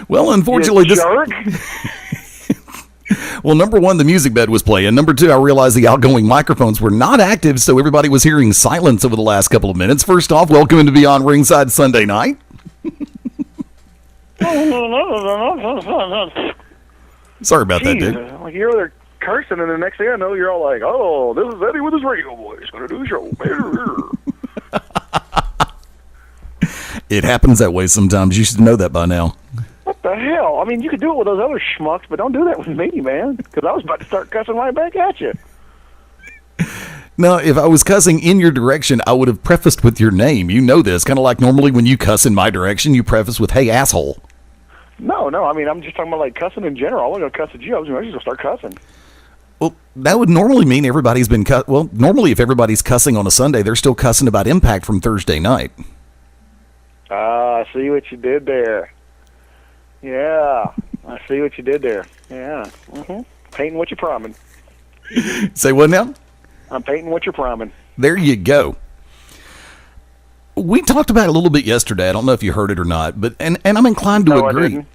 Well, unfortunately, this. Jerk. Well, number one, the music bed was playing. Number two, I realized the outgoing microphones were not active, so everybody was hearing silence over the last couple of minutes. First off, welcome to Beyodn Ringside Sunday night. Sorry about that, dude. Like you're there cursing, and the next thing I know, you're all like, "Oh, this is Eddie with his radio voice going to do the show." It happens that way sometimes. You should know that by now. What the hell? I mean, you could do it with those other schmucks, but don't do that with me, man, because I was about to start cussing right back at you. Now, if I was cussing in your direction, I would have prefaced with your name. You know this. Kind of like normally when you cuss in my direction, you preface with, "Hey, asshole." No. I mean, I'm just talking about, like, cussing in general. I wasn't going to cuss at you. I was going to start cussing. Well, that would normally mean everybody's been Well, normally if everybody's cussing on a Sunday, they're still cussing about Impact from Thursday night. I see what you did there. Yeah, I see what you did there. Yeah. Painting what you're priming. Say what now? I'm painting what you're priming. There you go. We talked about it a little bit yesterday. I don't know if you heard it or not, but and I'm inclined to agree. I didn't.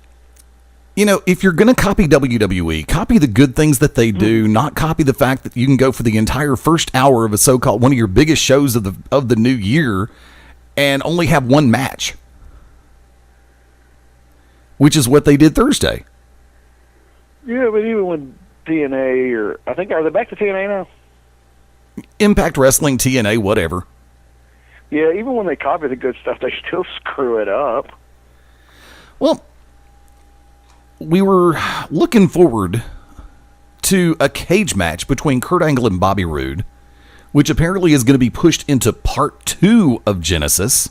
You know, if you're going to copy WWE, copy the good things that they do, not copy the fact that you can go for the entire first hour of a so-called one of your biggest shows of the new year and only have one match, which is what they did Thursday. Yeah, but even when TNA, are they back to TNA now? Impact Wrestling, TNA, whatever. Yeah, even when they copy the good stuff, they still screw it up. Well, we were looking forward to a cage match between Kurt Angle and Bobby Roode, which apparently is going to be pushed into part 2 of Genesis.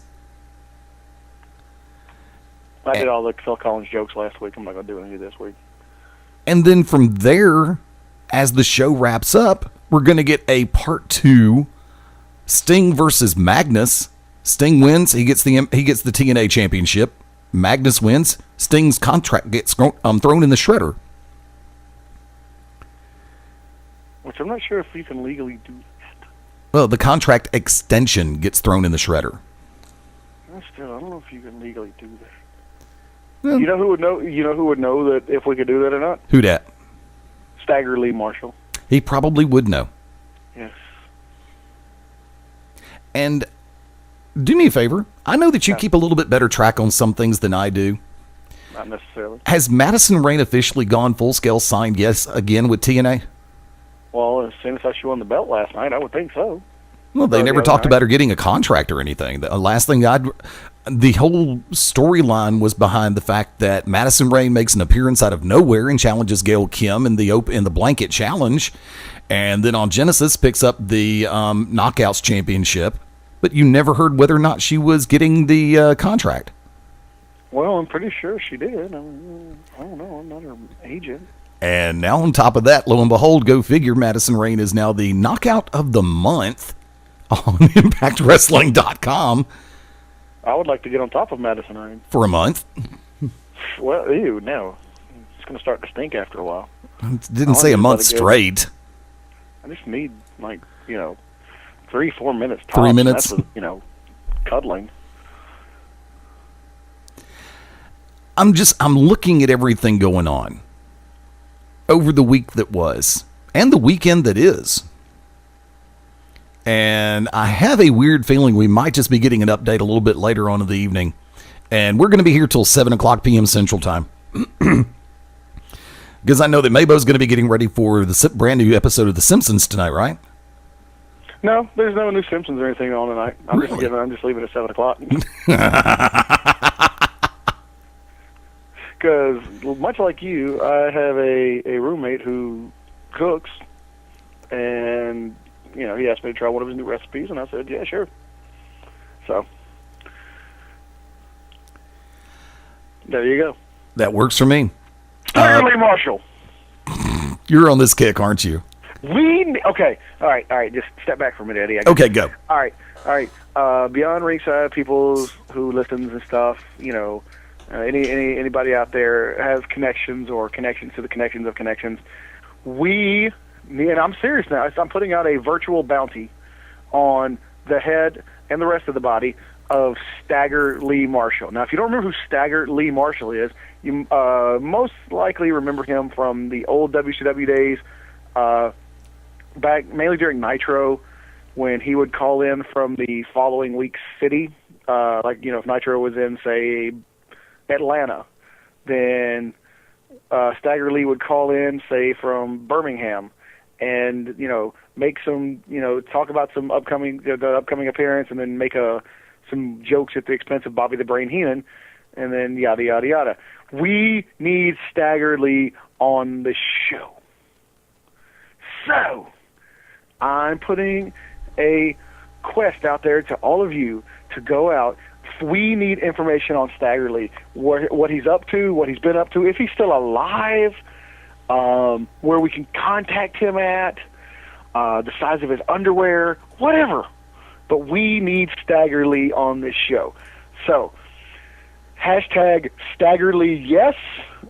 I did all the Phil Collins jokes last week. I'm not going to do any this week. And then from there, as the show wraps up, we're going to get a part 2, Sting versus Magnus. Sting wins. He gets the TNA championship. Magnus wins. Sting's contract gets thrown in the shredder. Which I'm not sure if you can legally do that. Well, the contract extension gets thrown in the shredder. I don't know if you can legally do that. Well, you know who would know? You know who would know that if we could do that or not? Who dat? Stagger Lee Marshall. He probably would know. Yes. And do me a favor. I know that you keep a little bit better track on some things than I do. Not necessarily. Has Madison Rayne officially gone full-scale signed yes again with TNA? Well, as soon as she won the belt last night, I would think so. Well, they never talked about her getting a contract or anything. The last thing the whole storyline was behind the fact that Madison Rayne makes an appearance out of nowhere and challenges Gail Kim in the blanket challenge, and then on Genesis picks up the Knockouts championship. But you never heard whether or not she was getting the contract. Well, I'm pretty sure she did. I don't know. I'm not her agent. And now on top of that, lo and behold, go figure, Madison Rayne is now the Knockout of the Month on ImpactWrestling.com. I would like to get on top of Madison Rayne. For a month. Well, ew, no. It's going to start to stink after a while. It didn't say a month straight. I just need, 3-4 minutes tops. 3 minutes? That's with, cuddling. I'm looking at everything going on over the week that was and the weekend that is. And I have a weird feeling we might just be getting an update a little bit later on in the evening. And we're going to be here till 7 o'clock p.m. Central Time. Because I know that MaBo's going to be getting ready for the brand new episode of The Simpsons tonight, right? No, there's no new Simpsons or anything on tonight. I'm just leaving at 7 o'clock. Because, much like you, I have a roommate who cooks, and, he asked me to try one of his new recipes, and I said, yeah, sure. So, there you go. That works for me. Lee Marshall. You're on this kick, aren't you? Okay. All right. Just step back for a minute, Eddie. Okay, go. All right. Beyond Ringside, people who listens and stuff, anybody out there has connections or connections to the connections of connections. And I'm serious now. I'm putting out a virtual bounty on the head and the rest of the body of Stagger Lee Marshall. Now, if you don't remember who Stagger Lee Marshall is, you most likely remember him from the old WCW days, back mainly during Nitro, when he would call in from the following week's city. Like, if Nitro was in, say, Atlanta, then Stagger Lee would call in, say, from Birmingham, and make some, talk about some upcoming appearance, and then make some jokes at the expense of Bobby the Brain Heenan, and then yada yada yada. We need Stagger Lee on the show. So I'm putting a quest out there to all of you to go out. We need information on Stagger Lee, what he's up to, what he's been up to, if he's still alive, where we can contact him at, the size of his underwear, whatever. But we need Stagger Lee on this show. So, hashtag Stagger Lee yes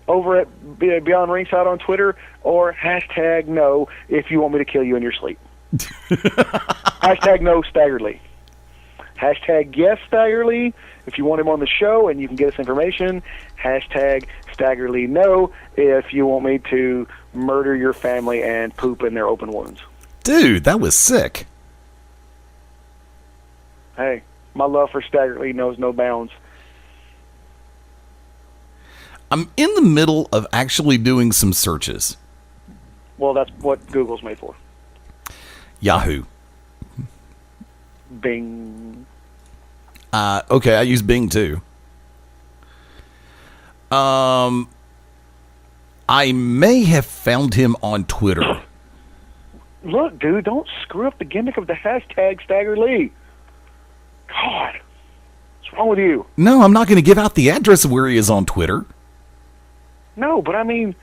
over at Beyodn Ringside on Twitter, or hashtag no if you want me to kill you in your sleep. Hashtag no Stagger Lee. Hashtag yes Stagger Lee if you want him on the show and you can get us information. Hashtag Stagger Lee no if you want me to murder your family and poop in their open wounds. Dude, that was sick. Hey, my love for Stagger Lee knows no bounds. I'm in the middle of actually doing some searches. Well, that's what Google's made for. Yahoo. Bing. Okay, I use Bing too. I may have found him on Twitter. Look, dude, don't screw up the gimmick of the hashtag Stagger Lee. God, what's wrong with you? No, I'm not going to give out the address of where he is on Twitter. No, but I mean,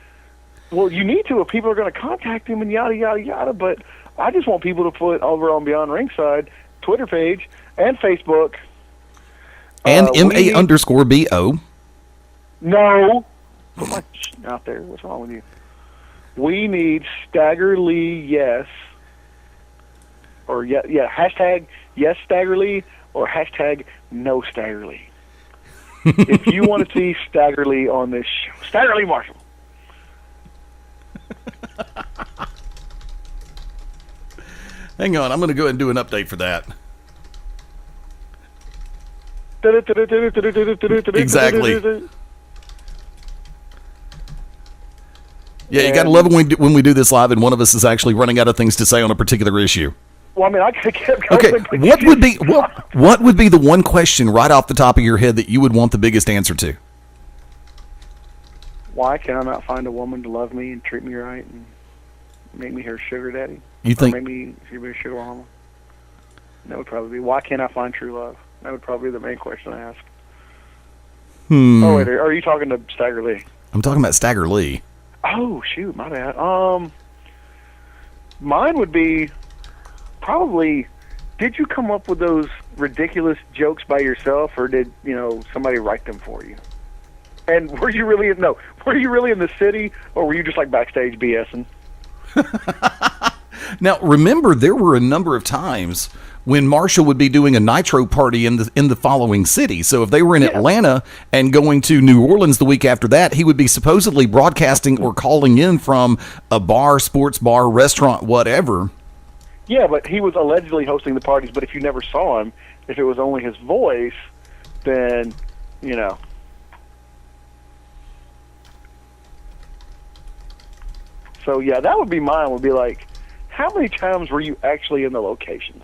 well, you need to if people are going to contact him and yada, yada, yada. But I just want people to put over on Beyodn Ringside Twitter page and Facebook. And MA_BO. No. Put my out there. What's wrong with you? We need Stagger Lee yes. Or yeah, hashtag yes Stagger Lee or hashtag no Stagger Lee. If you want to see Stagger Lee on this show. Stagger Lee Marshall. Hang on, I'm going to go ahead and do an update for that. Exactly. Yeah, you got to love it when we do this live and one of us is actually running out of things to say on a particular issue. Well, I mean, I could have kept going. Okay, what would be the one question right off the top of your head that you would want the biggest answer to? Why can I not find a woman to love me and treat me right and make me her sugar daddy? You think? Or make me a sugar mama? That would probably be, why can't I find true love? That would probably be the main question I ask. Oh, wait, are you talking to Stagger Lee? I'm talking about Stagger Lee. Oh, shoot, my bad. Mine would be probably, did you come up with those ridiculous jokes by yourself, or did, somebody write them for you? And were you really in the city, or were you just like backstage BSing? Now, remember, there were a number of times when Marshall would be doing a Nitro party in the following city. So if they were in Atlanta and going to New Orleans the week after that, he would be supposedly broadcasting or calling in from a bar, sports bar, restaurant, whatever. Yeah, but he was allegedly hosting the parties, but if you never saw him, if it was only his voice, then, So, yeah, that would be mine, would be like, how many times were you actually in the locations?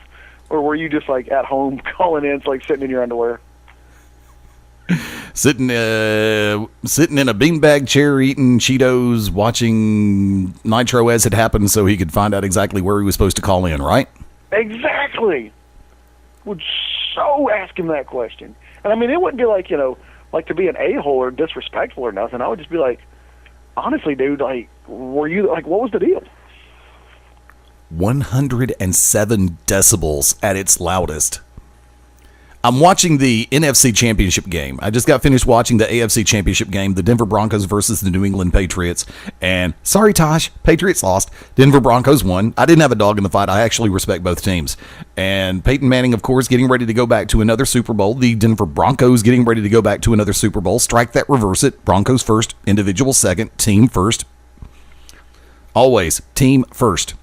Or were you just, like, at home calling in, like, sitting in your underwear? Sitting in a beanbag chair, eating Cheetos, watching Nitro as it happened so he could find out exactly where he was supposed to call in, right? Exactly. Would so ask him that question. And, I mean, it wouldn't be like, like to be an a-hole or disrespectful or nothing. I would just be like, honestly, dude, like, were you, like, what was the deal? 107 decibels at its loudest. I'm watching the NFC Championship game. I just got finished watching the AFC Championship game, the Denver Broncos versus the New England Patriots. And sorry, Tosh, Patriots lost. Denver Broncos won. I didn't have a dog in the fight. I actually respect both teams. And Peyton Manning, of course, getting ready to go back to another Super Bowl. The Denver Broncos getting ready to go back to another Super Bowl. Strike that, reverse it. Broncos first, individual second, team first. Always team first.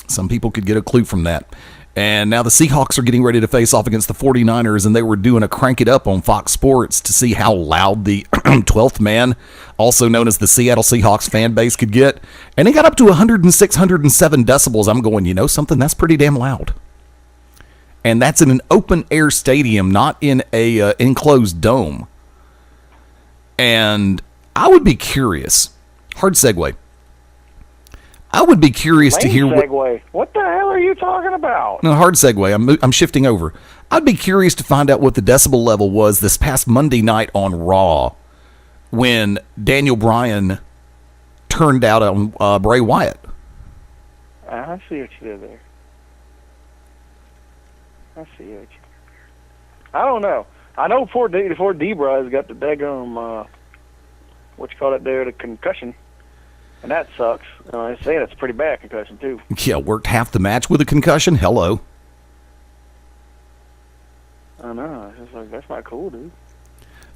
Some people could get a clue from that. And now the Seahawks are getting ready to face off against the 49ers, and they were doing a crank it up on Fox Sports to see how loud the 12th man, also known as the Seattle Seahawks fan base, could get. And it got up to 106, 107 decibels. I'm going, you know something? That's pretty damn loud. And that's in an open-air stadium, not in a enclosed dome. And I would be curious. Hard segue. I would be curious to hear what the hell are you talking about? No, hard segue. I'm shifting over. I'd be curious to find out what the decibel level was this past Monday night on Raw when Daniel Bryan turned out on Bray Wyatt. I see what you did there. I don't know. I know before D-Bry's got the daggum, what you call it there, the concussion. And that sucks. I'm saying it's a pretty bad concussion, too. Yeah, worked half the match with a concussion? Hello. I know. It's just like, that's not cool, dude.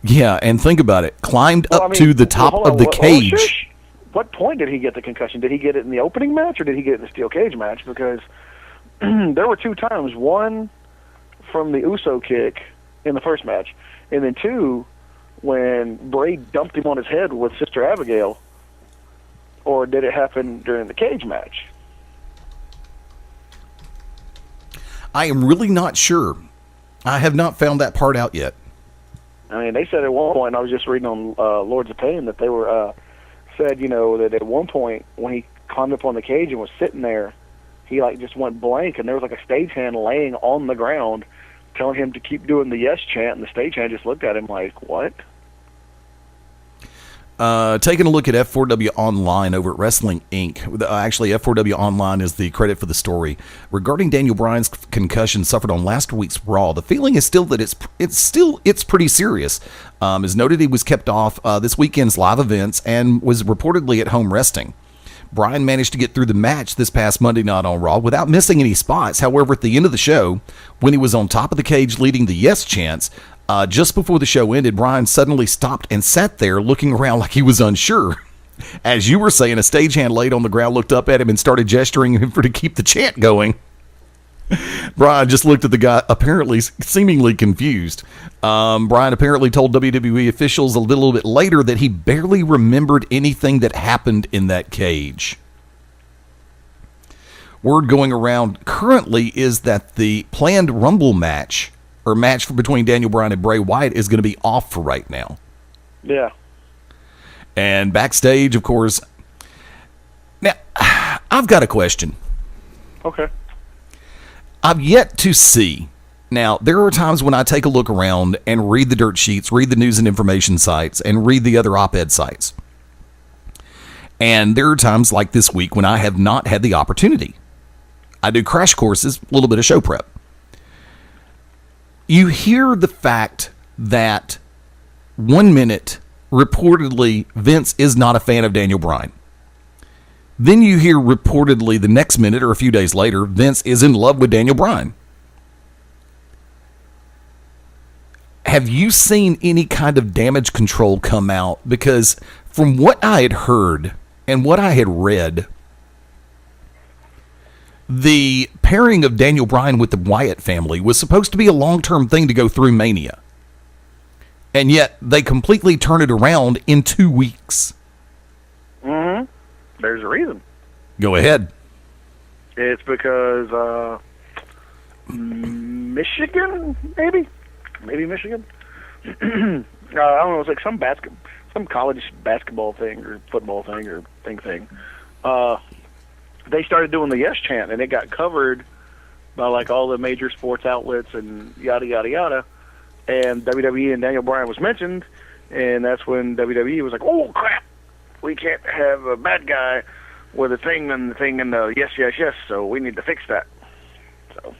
Yeah, and think about it. Climbed up to the top of the cage. What point did he get the concussion? Did he get it in the opening match, or did he get it in the steel cage match? Because there were 2 times. One from the Uso kick in the first match, and then 2 when Bray dumped him on his head with Sister Abigail. Or did it happen during the cage match? I am really not sure. I have not found that part out yet. I mean, they said at one point, I was just reading on Lords of Pain, that they were said, that at one point when he climbed up on the cage and was sitting there, he just went blank, and there was a stagehand laying on the ground telling him to keep doing the yes chant, and the stagehand just looked at him like, what? Taking a look at F4W Online over at Wrestling Inc. Actually, F4W Online is the credit for the story. Regarding Daniel Bryan's concussion suffered on last week's Raw, the feeling is still that it's pretty serious. As noted, he was kept off this weekend's live events and was reportedly at home resting. Bryan managed to get through the match this past Monday night on Raw without missing any spots. However, at the end of the show, when he was on top of the cage leading the yes chants, just before the show ended, Bryan suddenly stopped and sat there looking around like he was unsure. As you were saying, a stagehand laid on the ground, looked up at him, and started gesturing him to keep the chant going. Bryan just looked at the guy, apparently seemingly confused. Bryan apparently told WWE officials a little bit later that he barely remembered anything that happened in that cage. Word going around currently is that the planned Rumble match between Daniel Bryan and Bray Wyatt is going to be off for right now. Yeah. And backstage, of course. Now, I've got a question. Okay. I've yet to see. Now, there are times when I take a look around and read the dirt sheets, read the news and information sites, and read the other op-ed sites. And there are times like this week when I have not had the opportunity. I do crash courses, a little bit of show prep. You hear the fact that 1 minute, reportedly, Vince is not a fan of Daniel Bryan. Then you hear reportedly the next minute or a few days later, Vince is in love with Daniel Bryan. Have you seen any kind of damage control come out? Because from what I had heard and what I had read, the pairing of Daniel Bryan with the Wyatt family was supposed to be a long-term thing to go through Mania. And yet, they completely turn it around in 2 weeks. Mm-hmm. There's a reason. Go ahead. It's because Michigan, maybe? Maybe Michigan? I don't know, it's like some college basketball thing or football thing or thing. They started doing the yes chant, and it got covered by all the major sports outlets and yada, yada, yada. And WWE and Daniel Bryan was mentioned, and that's when WWE was like, oh, crap, we can't have a bad guy with a thing and the yes, yes, yes, so we need to fix that. So,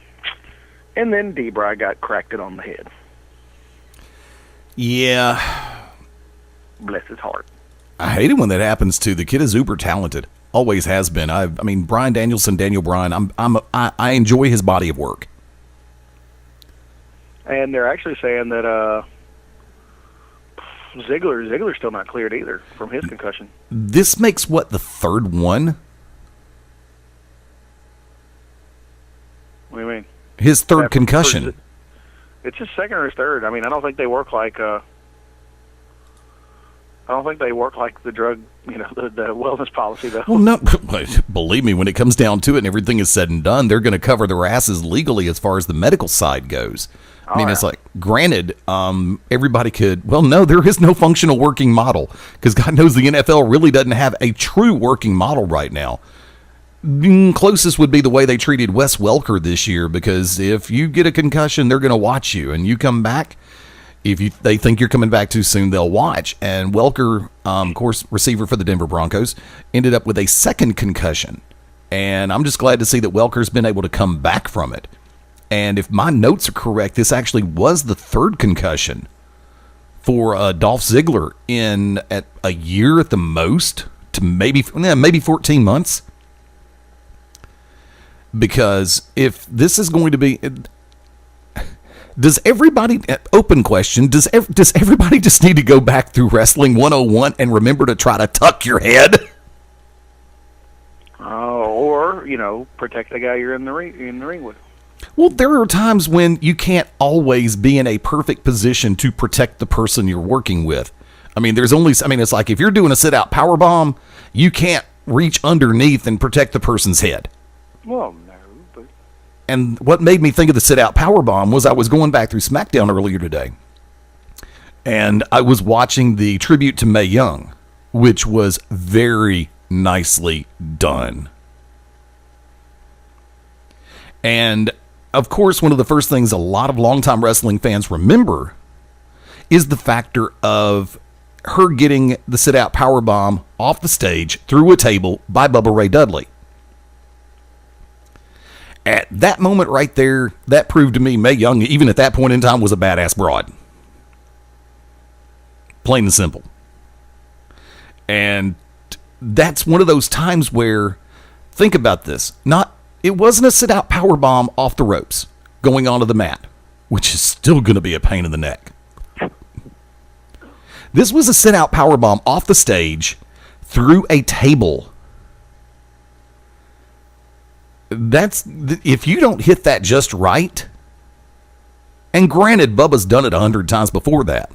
And then D-Bry got cracked it on the head. Yeah. Bless his heart. I hate it when that happens too. The kid is uber talented. Always has been. I mean, Bryan Danielson, Daniel Bryan, I enjoy his body of work. And they're actually saying that Ziggler's still not cleared either from his concussion. This makes what, the third one? What do you mean? His third concussion. It's his second or his third. I mean, I don't think they work like the drug, the wellness policy, though. Well, no, believe me, when it comes down to it and everything is said and done, they're going to cover their asses legally as far as the medical side goes. I mean, it's like, granted, everybody could, well, no, there is no functional working model, because God knows the NFL really doesn't have a true working model right now. Closest would be the way they treated Wes Welker this year, because if you get a concussion, they're going to watch you, and you come back. If they think you're coming back too soon, they'll watch. And Welker, of course, receiver for the Denver Broncos, ended up with a second concussion. And I'm just glad to see that Welker's been able to come back from it. And if my notes are correct, this actually was the third concussion for Dolph Ziggler at a year at the most, to maybe 14 months. Because if this is going to be... Does everybody, open question, does everybody just need to go back through Wrestling 101 and remember to try to tuck your head? Or, protect the guy you're in the ring with. Well, there are times when you can't always be in a perfect position to protect the person you're working with. I mean, it's like if you're doing a sit-out powerbomb, you can't reach underneath and protect the person's head. Well, no, but... And what made me think of the sit-out powerbomb was I was going back through SmackDown earlier today, and I was watching the tribute to Mae Young, which was very nicely done. And, of course, one of the first things a lot of longtime wrestling fans remember is the factor of her getting the sit-out powerbomb off the stage through a table by Bubba Ray Dudley. At that moment right there, that proved to me Mae Young, even at that point in time, was a badass broad. Plain and simple. And that's one of those times where, think about this, it wasn't a sit-out powerbomb off the ropes going onto the mat, which is still going to be a pain in the neck. This was a sit-out powerbomb off the stage through a table. If you don't hit that just right, and granted, Bubba's done it 100 times before that,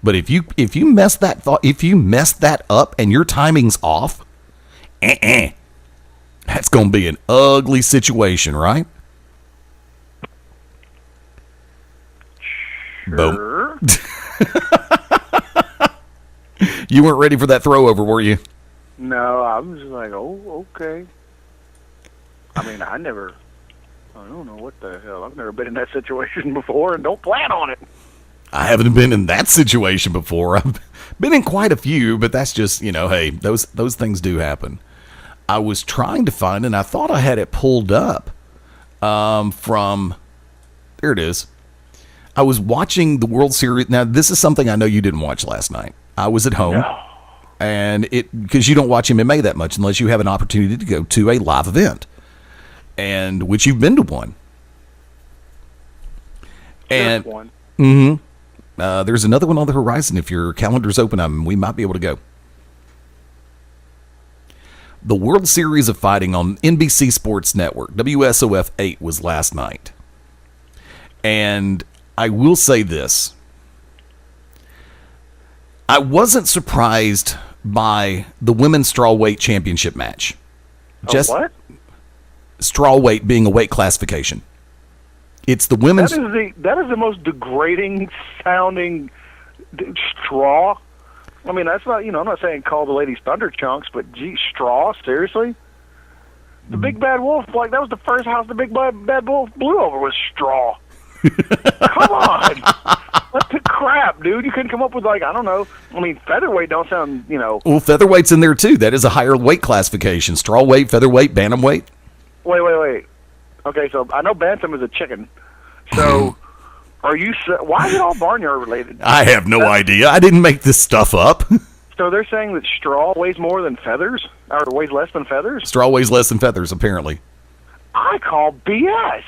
but if you mess that up and your timing's off, that's going to be an ugly situation, right? Sure. Boom. You weren't ready for that throw over, were you? No, I was just like, oh, okay. I mean, I don't know what the hell. I've never been in that situation before and don't plan on it. I haven't been in that situation before. I've been in quite a few, but that's just, hey, those things do happen. I was trying to find, and I thought I had it pulled up from, there it is. I was watching the World Series. Now, this is something I know you didn't watch last night. I was at home, and because you don't watch MMA that much unless you have an opportunity to go to a live event, and which you've been to one. And one. There's another one on the horizon. If your calendar's open, we might be able to go. The World Series of Fighting on NBC Sports Network, WSOF 8, was last night. And I will say this. I wasn't surprised by the women's strawweight championship match. What? Strawweight being a weight classification. It's the women's... That is the most degrading sounding straw. I mean, that's not, I'm not saying call the ladies Thunder Chunks, but gee, straw, seriously? The Big Bad Wolf, that was the first house the Big Bad Wolf blew over was straw. Come on. What the crap, dude? You couldn't come up with, I don't know. I mean, featherweight don't sound, Well, featherweight's in there, too. That is a higher weight classification. Strawweight, featherweight, bantamweight. Wait. Okay, so I know bantam is a chicken. So, why is it all barnyard related? I have no idea. I didn't make this stuff up. So they're saying that straw weighs more than feathers, or weighs less than feathers? Straw weighs less than feathers, apparently. I call BS.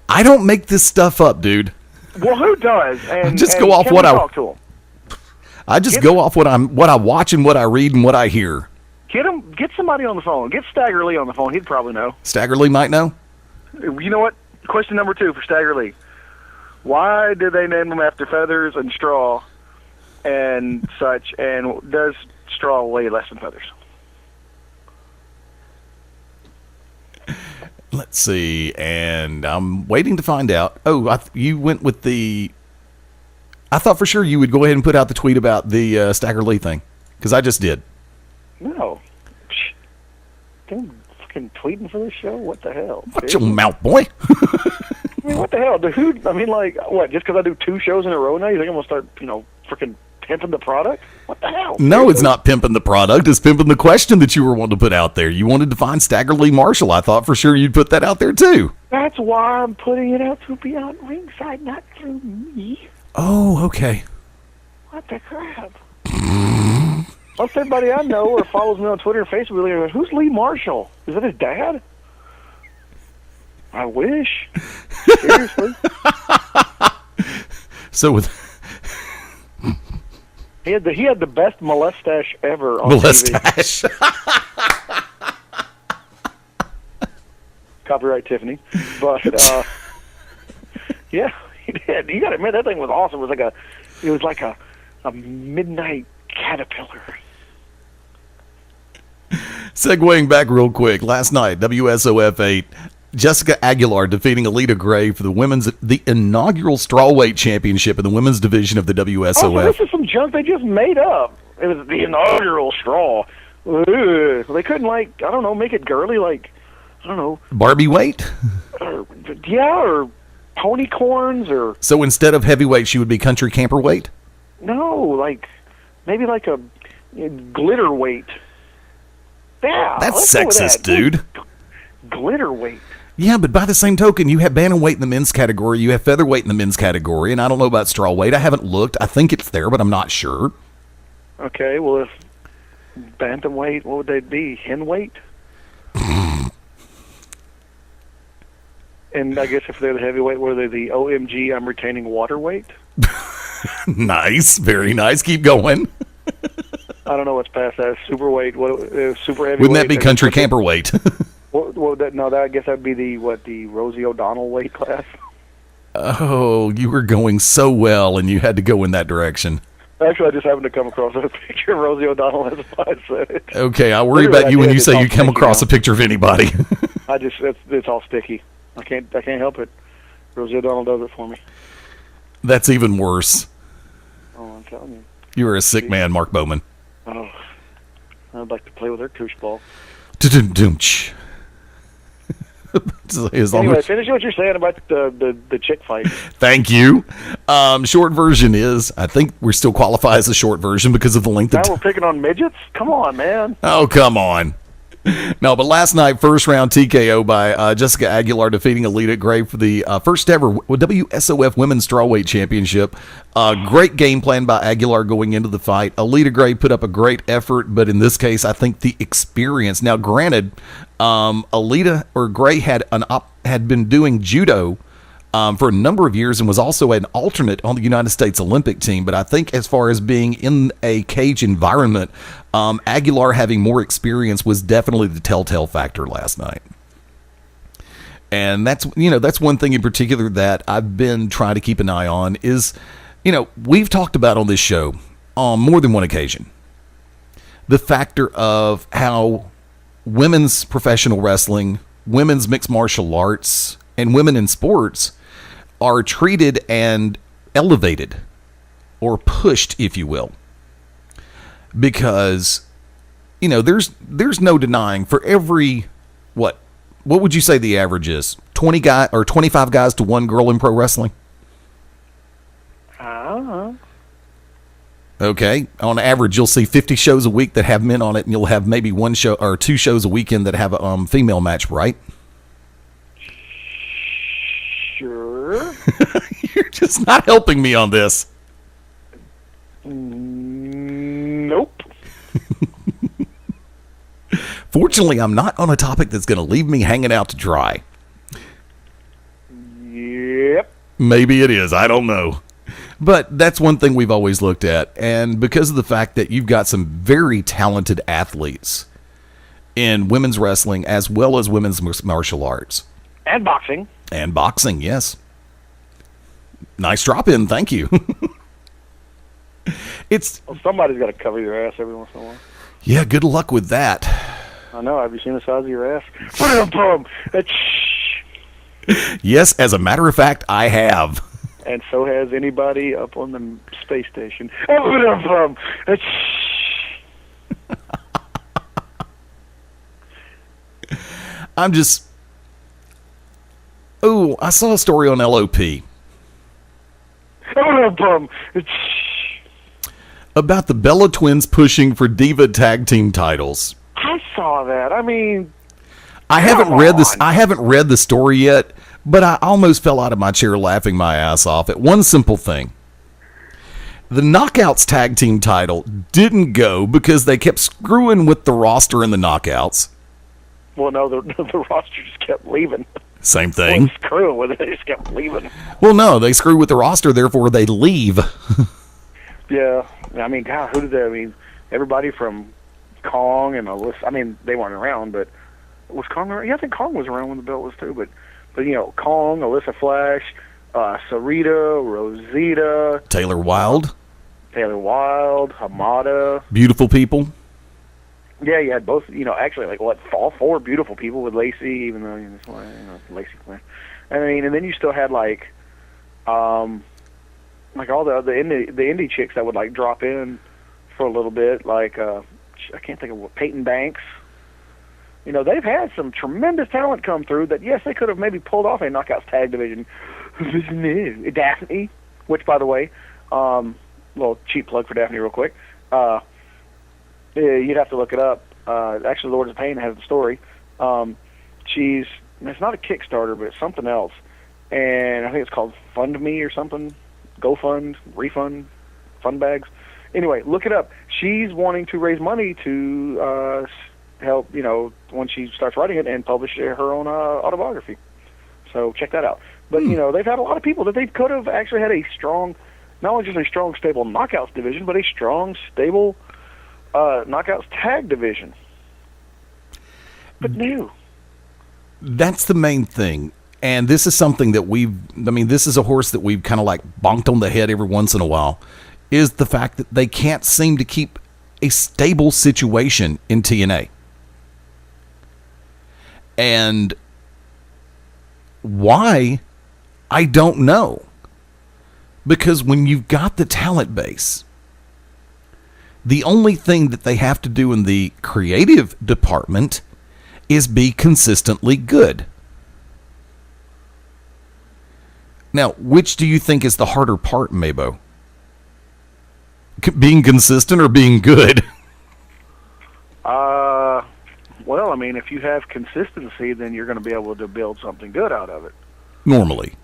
I don't make this stuff up, dude. Well, who does? And just and go off can what we I talk to 'em? I just go off what I watch and what I read and what I hear. Get somebody on the phone. Get Stagger Lee on the phone. He'd probably know. Stagger Lee might know. You know what? Question number 2 for Stagger Lee. Why did they name them after feathers and straw and such? And does straw weigh less than feathers? Let's see, and I'm waiting to find out. Oh, you went with the... I thought for sure you would go ahead and put out the tweet about the Stagger Lee thing, because I just did. No. Damn, fucking tweeting for this show? What the hell? Watch your mouth, boy. I mean, what the hell? What, just because I do 2 shows in a row now, you think I'm going to start, freaking pimping the product? What the hell? No, it's not pimping the product. It's pimping the question that you were wanting to put out there. You wanted to find Stagger Lee Marshall. I thought for sure you'd put that out there, too. That's why I'm putting it out through Beyodn Ringside, not through me. Oh, okay. What the crap? Most everybody I know or follows me on Twitter and Facebook really goes, who's Lee Marshall? Is that his dad? I wish. Seriously. So with... He had the best molestache ever on Molestache. TV. Copyright Tiffany. But yeah, he did. You got to admit that thing was awesome. It was like a midnight caterpillar. Segueing back real quick, last night, WSOF 8, Jessica Aguilar defeating Alita Gray for the inaugural strawweight championship in the women's division of the WSOF. Oh, so this is some junk they just made up. It was the inaugural straw. Ugh. They couldn't, make it girly, Barbie weight? Or ponycorns, or... So instead of heavyweight, she would be country camper weight? No, maybe a glitter weight. Yeah, that's sexist, dude. Glitter weight. Yeah, but by the same token, you have bantamweight in the men's category, you have featherweight in the men's category, and I don't know about straw weight. I haven't looked. I think it's there, but I'm not sure. Okay, well, if bantamweight, what would they be? Hen weight? And I guess if they're the heavyweight, what are they? The OMG, I'm retaining water weight? Nice, very nice. Keep going. I don't know what's past that. Super weight, super heavyweight. Wouldn't that be country camper weight? I guess that'd be the Rosie O'Donnell weight class. Oh, you were going so well, and you had to go in that direction. Actually, I just happened to come across a picture of Rosie O'Donnell as I said it. Okay, I worry about you when you say you come across a picture of anybody. It's all sticky. I can't help it. Rosie O'Donnell does it for me. That's even worse. Oh, I'm telling you. You are a sick man, Mark Bowman. Oh, I'd like to play with her koosh ball. Anyway, finish what you're saying about the chick fight. Thank you. Short version is, I think we still qualify as a short version because of the length of time. We're picking on midgets? Come on, man. Oh, come on. No, but last night, first round TKO by Jessica Aguilar defeating Alita Gray for the first ever WSOF Women's Strawweight Championship. Great game plan by Aguilar going into the fight. Alita Gray put up a great effort, but in this case, I think the experience. Now, granted, Gray had been doing judo for a number of years and was also an alternate on the United States Olympic team. But I think as far as being in a cage environment, Aguilar having more experience was definitely the telltale factor last night. And that's one thing in particular that I've been trying to keep an eye on is, we've talked about on this show on more than one occasion, the factor of how women's professional wrestling, women's mixed martial arts, and women in sports are treated and elevated or pushed, if you will. Because, there's no denying for every, what would you say the average is? 20 guy or 25 guys to one girl in pro wrestling? Okay. On average, you'll see 50 shows a week that have men on it, and you'll have maybe one show or 2 shows a weekend that have a female match, right? Sure. You're just not helping me on this. Nope. Fortunately, I'm not on a topic that's going to leave me hanging out to dry. Yep. Maybe it is. I don't know. But that's one thing we've always looked at. And because of the fact that you've got some very talented athletes in women's wrestling as well as women's martial arts. And boxing. And boxing, yes. Nice drop in. Thank you. Well, somebody's got to cover your ass every once in a while. Yeah, good luck with that. I know. Have you seen the size of your ass? Put it on. Yes, as a matter of fact, I have. And so has anybody up on the space station. Put it on. I'm just... Oh, I saw a story on LOP. About the Bella Twins pushing for Diva Tag Team titles. I saw that. I mean... I haven't read the story yet, but I almost fell out of my chair laughing my ass off at one simple thing. The Knockouts tag team title didn't go because they kept screwing with the roster in the Knockouts. Well, no, the roster just kept leaving. Same thing. Screwing with it, they just kept leaving. Well, no, they screw with the roster, therefore they leave. Yeah, I mean, God, who did they? I mean, everybody from Kong and Alyssa. I mean, they weren't around, but was Kong around? Yeah, I think Kong was around when the belt was too. But you know, Kong, Alyssa Flash, Sarita, Rosita, Taylor Wilde, Hamada. Beautiful people. Yeah, you had both. You know, actually, like all four beautiful people with Lacey, even though Lacey. I mean, and then you still had like all the indie chicks that would like drop in for a little bit, like I can't think of what, Peyton Banks. You know, they've had some tremendous talent come through that, yes, they could have maybe pulled off a Knockouts tag division. Daphne, which, by the way, little cheap plug for Daphne real quick. You'd have to look it up. Actually, Lords of Pain has the story. It's not a Kickstarter, but it's something else. And I think it's called Fund Me or something. GoFund, Refund, Fund Bags. Anyway, look it up. She's wanting to raise money to help, when she starts writing it and publish her own autobiography. So check that out. But, they've had a lot of people that they could have actually had a strong, not only just a strong, stable Knockouts division, but a strong, stable Knockouts tag division. But no. That's the main thing. And this is something that this is a horse that we've kind of like bonked on the head every once in a while, is the fact that they can't seem to keep a stable situation in TNA. And why, I don't know. Because when you've got the talent base, the only thing that they have to do in the creative department is be consistently good. Now, which do you think is the harder part, MaBo? Being consistent or being good? Well, I mean, if you have consistency, then you're going to be able to build something good out of it. Normally.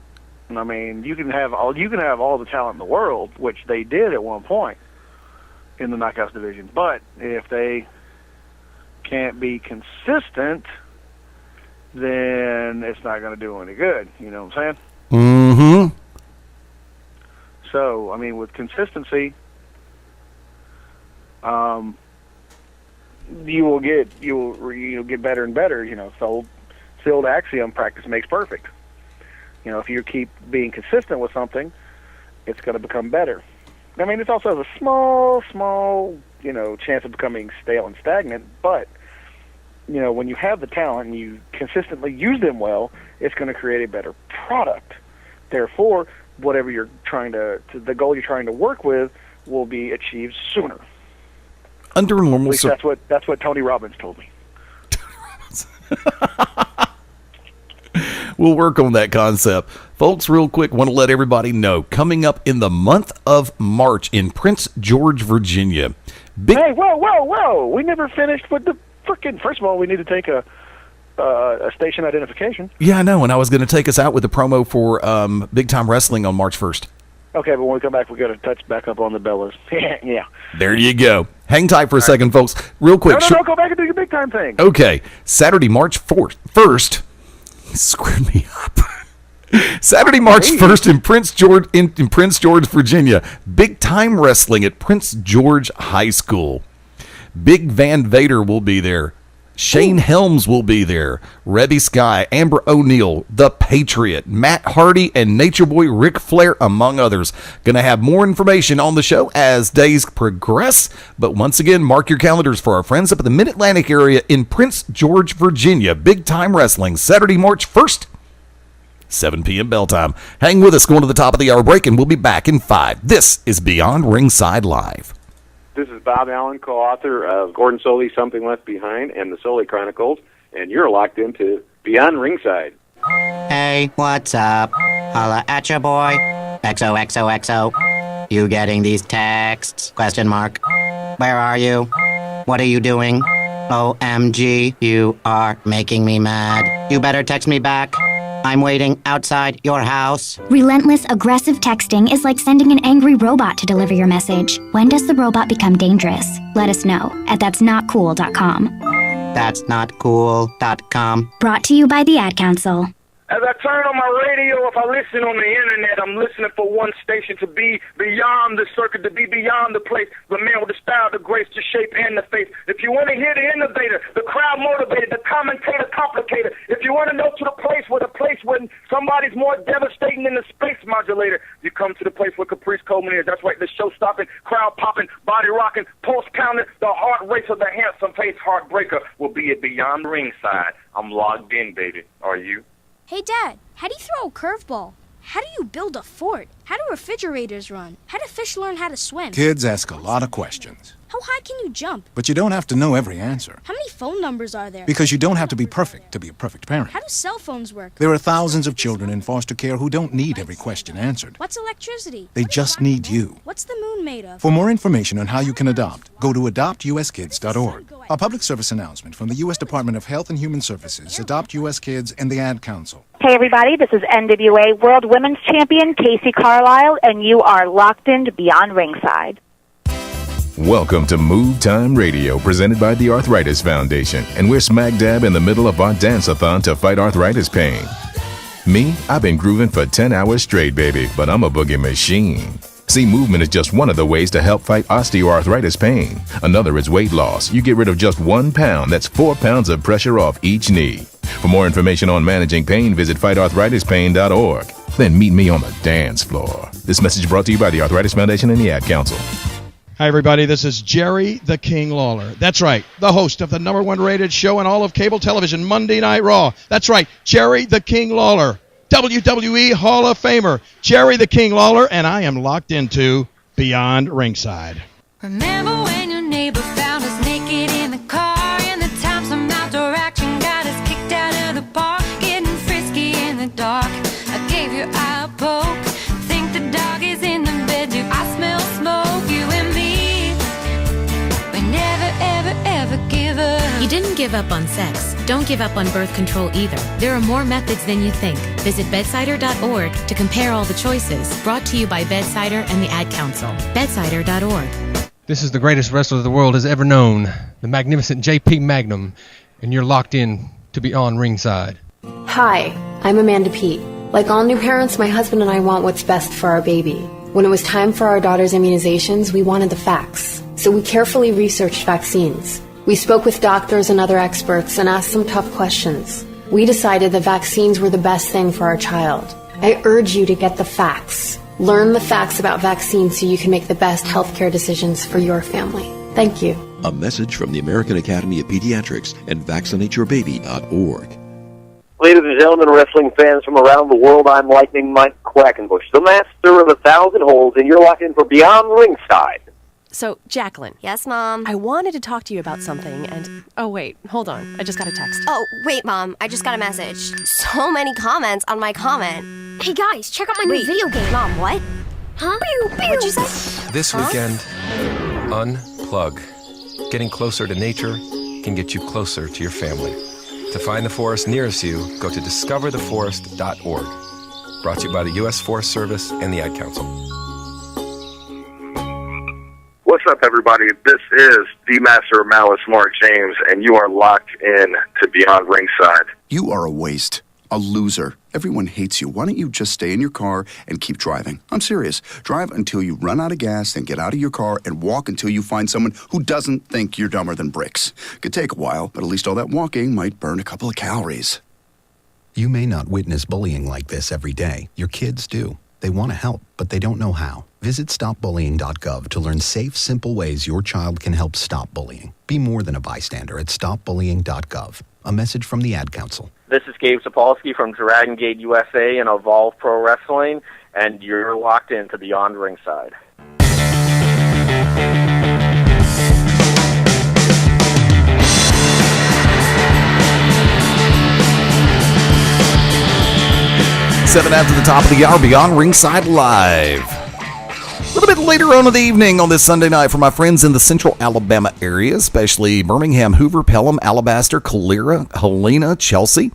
I mean, you can have all the talent in the world, which they did at one point in the Knockouts division. But if they can't be consistent, then it's not going to do any good. You know what I'm saying? Mm-hmm. So, I mean, with consistency, you will get better and better. So the old axiom, practice makes perfect. If you keep being consistent with something, it's going to become better. I mean, it also has a small, chance of becoming stale and stagnant. But when you have the talent and you consistently use them well, it's going to create a better product. Therefore, whatever you're the goal you're trying to work with will be achieved sooner. Under normal, at least that's what Tony Robbins told me. We'll work on that concept. Folks, real quick, want to let everybody know, coming up in the month of March in Prince George, Virginia. Hey, whoa. We never finished with the frickin'... First of all, we need to take a a station identification. Yeah, I know, and I was going to take us out with a promo for Big Time Wrestling on March 1st. Okay, but when we come back, we got to touch back up on the Bellas. Yeah. There you go. Hang tight for a second, folks. Real quick. No, go back and do your big time thing. Okay, Saturday, March 1st. Screwed me up. Saturday, March 1st in Prince George, Virginia. Big Time Wrestling at Prince George High School. Big Van Vader will be there. Shane Helms will be there. Rebby Sky, Amber O'Neal, The Patriot, Matt Hardy, and Nature Boy Ric Flair, among others. Going to have more information on the show as days progress. But once again, mark your calendars for our friends up in the Mid-Atlantic area in Prince George, Virginia. Big Time Wrestling, Saturday, March 1st, 7 p.m. bell time. Hang with us going to the top of the hour break, and we'll be back in 5. This is Beyond Ringside Live. This is Bob Allen, co-author of Gordon Soley's Something Left Behind and the Soley Chronicles, and you're locked into Beyond Ringside. Hey, what's up? Holla at ya, boy. XOXOXO. You getting these texts? Question mark. Where are you? What are you doing? OMG, you are making me mad. You better text me back. I'm waiting outside your house. Relentless, aggressive texting is like sending an angry robot to deliver your message. When does the robot become dangerous? Let us know at that'snotcool.com. That'snotcool.com. Brought to you by the Ad Council. As I turn on my radio, if I listen on the internet, I'm listening for one station to be beyond the circuit, to be beyond the place. The man with the style, the grace, the shape, and the face. If you want to hear the innovator, the crowd motivated, the commentator complicated, if you want to know to the place where somebody's more devastating than the space modulator, you come to the place where Caprice Coleman is. That's right, the show-stopping, crowd-popping, body-rocking, pulse-pounding, the heart racer, the handsome-face heartbreaker will be at Beyond Ringside. I'm logged in, baby. Are you? Hey, Dad, how do you throw a curveball? How do you build a fort? How do refrigerators run? How do fish learn how to swim? Kids ask a lot of questions. How high can you jump? But you don't have to know every answer. How many phone numbers are there? Because you don't have to be perfect to be a perfect parent. How do cell phones work? There are thousands of children in foster care who don't need every question answered. What's electricity? They just need you. What's the moon made of? For more information on how you can adopt, go to adoptuskids.org. A public service announcement from the U.S. Department of Health and Human Services, Adopt U.S. Kids, and the Ad Council. Hey, everybody, this is NWA World Women's Champion Casey Carlisle, and you are locked into Beyond Ringside. Welcome to Move Time Radio, presented by the Arthritis Foundation, and we're smack dab in the middle of our dance-a-thon to fight arthritis pain. Me, I've been grooving for 10 hours straight, baby, but I'm a boogie machine. See, movement is just one of the ways to help fight osteoarthritis pain. Another is weight loss. You get rid of just 1 pound. That's 4 pounds of pressure off each knee. For more information on managing pain, visit fightarthritispain.org. Then meet me on the dance floor. This message brought to you by the Arthritis Foundation and the Ad Council. Hi, everybody. This is Jerry the King Lawler. That's right, the host of the #1 rated show in all of cable television, Monday Night Raw. That's right, Jerry the King Lawler, WWE Hall of Famer, Jerry the King Lawler, and I am locked into Beyond Ringside. Remember when your neighbor found us naked in the car, and the time some outdoor action got us kicked out of the park, getting frisky in the dark. I gave your eye a poke, think the dog is in the bed, do I smell smoke? You and me, we never, ever, ever give up. You didn't give up on sex. Don't give up on birth control either. There are more methods than you think. Visit bedsider.org to compare all the choices. Brought to you by Bedsider and the Ad Council. Bedsider.org. This is the greatest wrestler the world has ever known, the magnificent JP Magnum, and you're locked in to Beyond Ringside. Hi, I'm Amanda Pete. Like all new parents, my husband and I want what's best for our baby. When it was time for our daughter's immunizations, we wanted the facts. So we carefully researched vaccines. We spoke with doctors and other experts and asked some tough questions. We decided that vaccines were the best thing for our child. I urge you to get the facts. Learn the facts about vaccines so you can make the best healthcare decisions for your family. Thank you. A message from the American Academy of Pediatrics and VaccinateYourBaby.org. Ladies and gentlemen, wrestling fans from around the world, I'm Lightning Mike Quackenbush, the master of 1,000 holds, and you're locked in for Beyond Ringside. So, Jacqueline. Yes, Mom? I wanted to talk to you about something, and... Oh, wait. Hold on. I just got a text. Oh, wait, Mom. I just got a message. So many comments on my comment. Hey, guys, check out my new video game. Mom, what? Huh? What'd you say? This weekend, unplug. Getting closer to nature can get you closer to your family. To find the forest nearest you, go to discovertheforest.org. Brought to you by the U.S. Forest Service and the Ad Council. What's up, everybody? This is the Master of Malice, Mark James, and you are locked in to Beyond Ringside. You are a waste. A loser. Everyone hates you. Why don't you just stay in your car and keep driving? I'm serious. Drive until you run out of gas, then get out of your car and walk until you find someone who doesn't think you're dumber than bricks. Could take a while, but at least all that walking might burn a couple of calories. You may not witness bullying like this every day. Your kids do. They want to help, but they don't know how. Visit stopbullying.gov to learn safe, simple ways your child can help stop bullying. Be more than a bystander at stopbullying.gov. A message from the Ad Council. This is Gabe Sapolsky from Dragon Gate USA and Evolve Pro Wrestling, and you're locked into Beyond Ringside. Seven after the top of the hour, Beyond Ringside Live. A little bit later on in the evening on this Sunday night for my friends in the central Alabama area, especially Birmingham, Hoover, Pelham, Alabaster, Calera, Helena, Chelsea.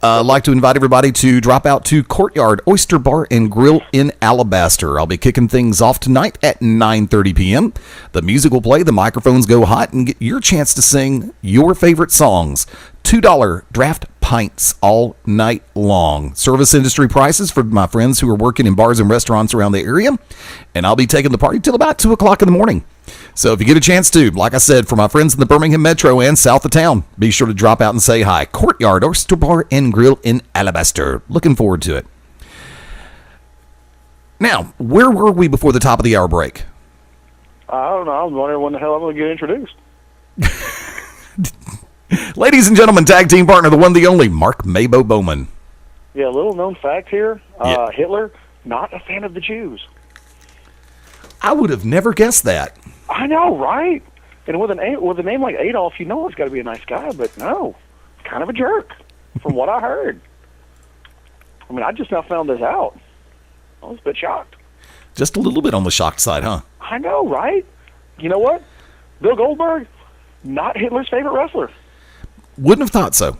I'd like to invite everybody to drop out to Courtyard Oyster Bar and Grill in Alabaster. I'll be kicking things off tonight at 9:30 p.m. The music will play, the microphones go hot, and get your chance to sing your favorite songs. $2 draft pints all night long. Service industry prices for my friends who are working in bars and restaurants around the area. And I'll be taking the party till about 2 o'clock in the morning. So if you get a chance to, like I said, for my friends in the Birmingham Metro and south of town, be sure to drop out and say hi. Courtyard Oyster Bar and Grill in Alabaster. Looking forward to it. Now, where were we before the top of the hour break? I don't know. I was wondering when the hell I'm going to get introduced. Ladies and gentlemen, tag team partner, the one, the only, Mark MaBo Bowman. Yeah, little known fact here. Hitler, not a fan of the Jews. I would have never guessed that. I know, right? And with a name like Adolf, you know it's got to be a nice guy, but no, kind of a jerk, from what I heard. I mean, I just now found this out. I was a bit shocked. Just a little bit on the shocked side, huh? I know, right? You know what? Bill Goldberg, not Hitler's favorite wrestler. Wouldn't have thought so.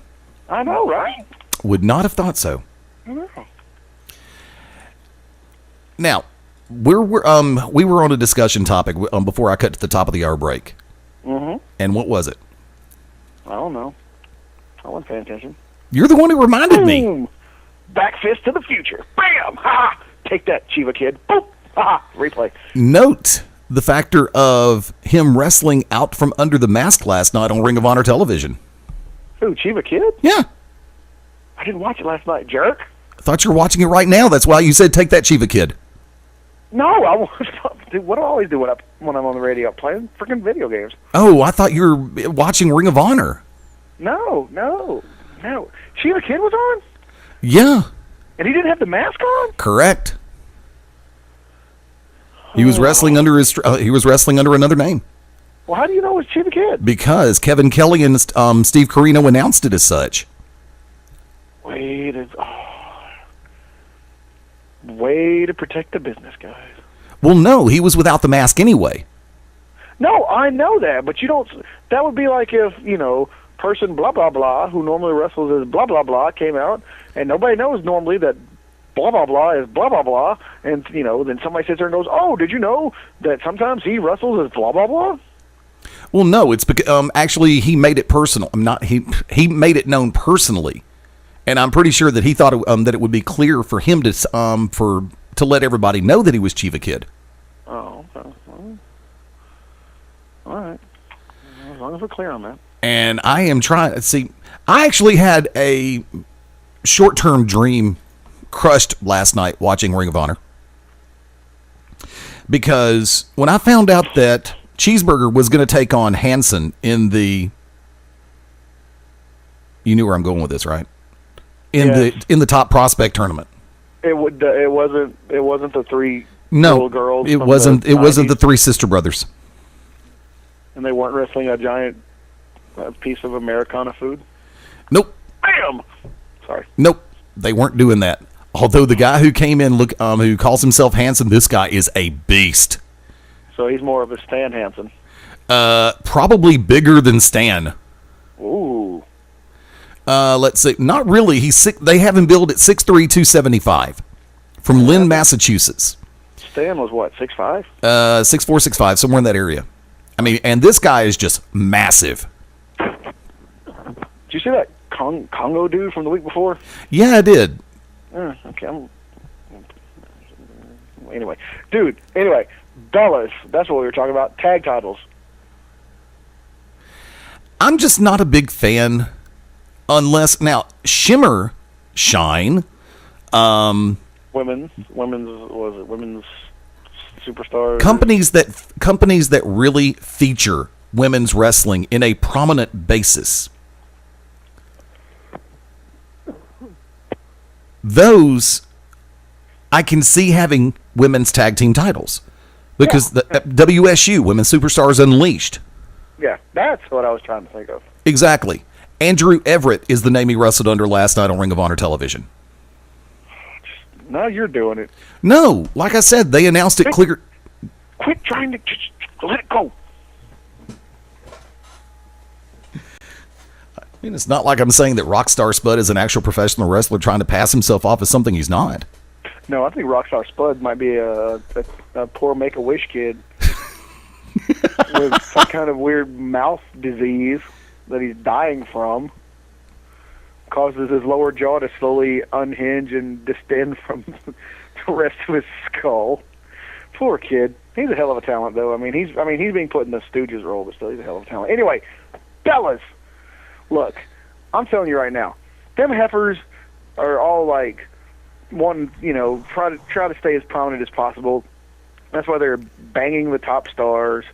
I know, right? Would not have thought so. I know. Now, we were on a discussion topic before I cut to the top of the hour break. Mm-hmm. And what was it? I don't know. I wasn't paying attention. You're the one who reminded me. Back fist to the future. Bam! Ha! Take that, Chiva kid. Boop! Ha! Replay. Note the factor of him wrestling out from under the mask last night on Ring of Honor television. Who, Chiva Kid? Yeah. I didn't watch it last night, jerk. I thought you were watching it right now. That's why you said take that, Chiva Kid. No, dude, what do I always do when I'm on the radio? Playing freaking video games. Oh, I thought you were watching Ring of Honor. No. Chiva Kid was on? Yeah. And he didn't have the mask on? Correct. He was wrestling under another name. Well, how do you know it was Chiva Kid? Because Kevin Kelly and Steve Corino announced it as such. Way to protect the business, guys. Well, no, he was without the mask anyway. No, I know that, but you don't. That would be like if, person blah, blah, blah, who normally wrestles as blah, blah, blah, came out, and nobody knows normally that blah, blah, blah is blah, blah, blah, and, then somebody sits there and goes, oh, did you know that sometimes he wrestles as blah, blah, blah? Well, no, it's because actually he made it personal. He made it known personally, and I'm pretty sure that he thought that it would be clear for him to let everybody know that he was Chiva Kid. Oh, okay. All right. As long as we're clear on that. And I am trying. See, I actually had a short-term dream crushed last night watching Ring of Honor, because when I found out that Cheeseburger was going to take on Hansen in the, you knew where I'm going with this, right? In the top prospect tournament. It wasn't the three little little girls. It wasn't the three sister brothers. And they weren't wrestling a giant piece of Americana food. Nope. Bam. Sorry. Nope. They weren't doing that. Although the guy who came in, who calls himself Hansen, this guy is a beast. So he's more of a Stan Hansen. Probably bigger than Stan. Ooh. Let's see. Not really. They have him billed at 6'3", 275 from Lynn, Massachusetts. Stan was what, 6'5"? 6'4", 6'5", somewhere in that area. I mean, and this guy is just massive. Did you see that Congo dude from the week before? Yeah, I did. Okay. Anyway, Bellas, that's what we were talking about, tag titles. I'm just not a big fan unless, now, Shimmer, Shine, Women's superstars. Companies that really feature women's wrestling in a prominent basis. Those I can see having women's tag team titles because the WSU, Women's Superstars Unleashed. Yeah, that's what I was trying to think of. Exactly. Andrew Everett is the name he wrestled under last night on Ring of Honor television. Now you're doing it. No, like I said, they announced it clear. Quit trying to just let it go. I mean, it's not like I'm saying that Rockstar Spud is an actual professional wrestler trying to pass himself off as something he's not. No, I think Rockstar Spud might be a poor Make-A-Wish kid with some kind of weird mouth disease that he's dying from. Causes his lower jaw to slowly unhinge and distend from the rest of his skull. Poor kid. He's a hell of a talent, though. I mean, he's being put in the Stooges role, but still, he's a hell of a talent. Anyway, Bellas. Look, I'm telling you right now, them heifers are all like one. Try to stay as prominent as possible. That's why they're banging the top stars,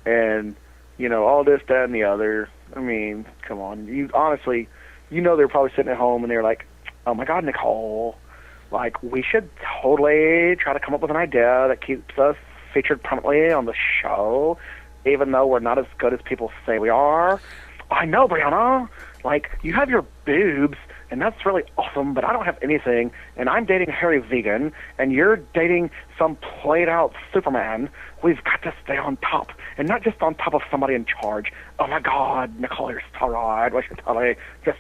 and all this, that, and the other. I mean, come on. You honestly. They're probably sitting at home and they're like, oh my God, Nicole, like, we should totally try to come up with an idea that keeps us featured prominently on the show, even though we're not as good as people say we are. I know, Brianna, like, you have your boobs, and that's really awesome, but I don't have anything, and I'm dating a hairy vegan, and you're dating some played-out Superman. We've got to stay on top, and not just on top of somebody in charge. Oh, my God, Nicole, you're so right. We should totally just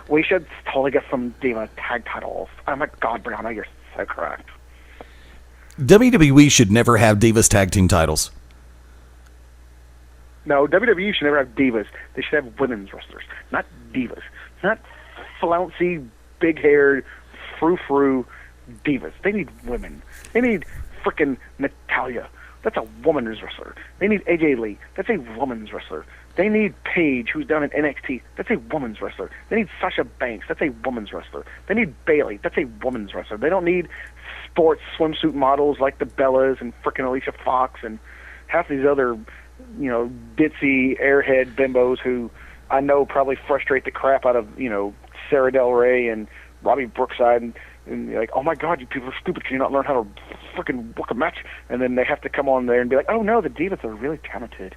we should totally get some Diva tag titles. Oh, my God, Brianna, you're so correct. WWE should never have Divas tag team titles. No, WWE should never have divas. They should have women's wrestlers, not divas. Not flouncy, big-haired, frou-frou divas. They need women. They need frickin' Natalia. That's a woman's wrestler. They need AJ Lee. That's a woman's wrestler. They need Paige, who's down in NXT. That's a woman's wrestler. They need Sasha Banks. That's a woman's wrestler. They need Bayley. That's a woman's wrestler. They don't need sports swimsuit models like the Bellas and frickin' Alicia Fox and half these other, ditzy airhead bimbos who I know probably frustrate the crap out of, Sarah Del Rey and Robbie Brookside and you're like, oh my God, you people are stupid. Can you not learn how to freaking book a match? And then they have to come on there and be like, oh no, the Divas are really talented.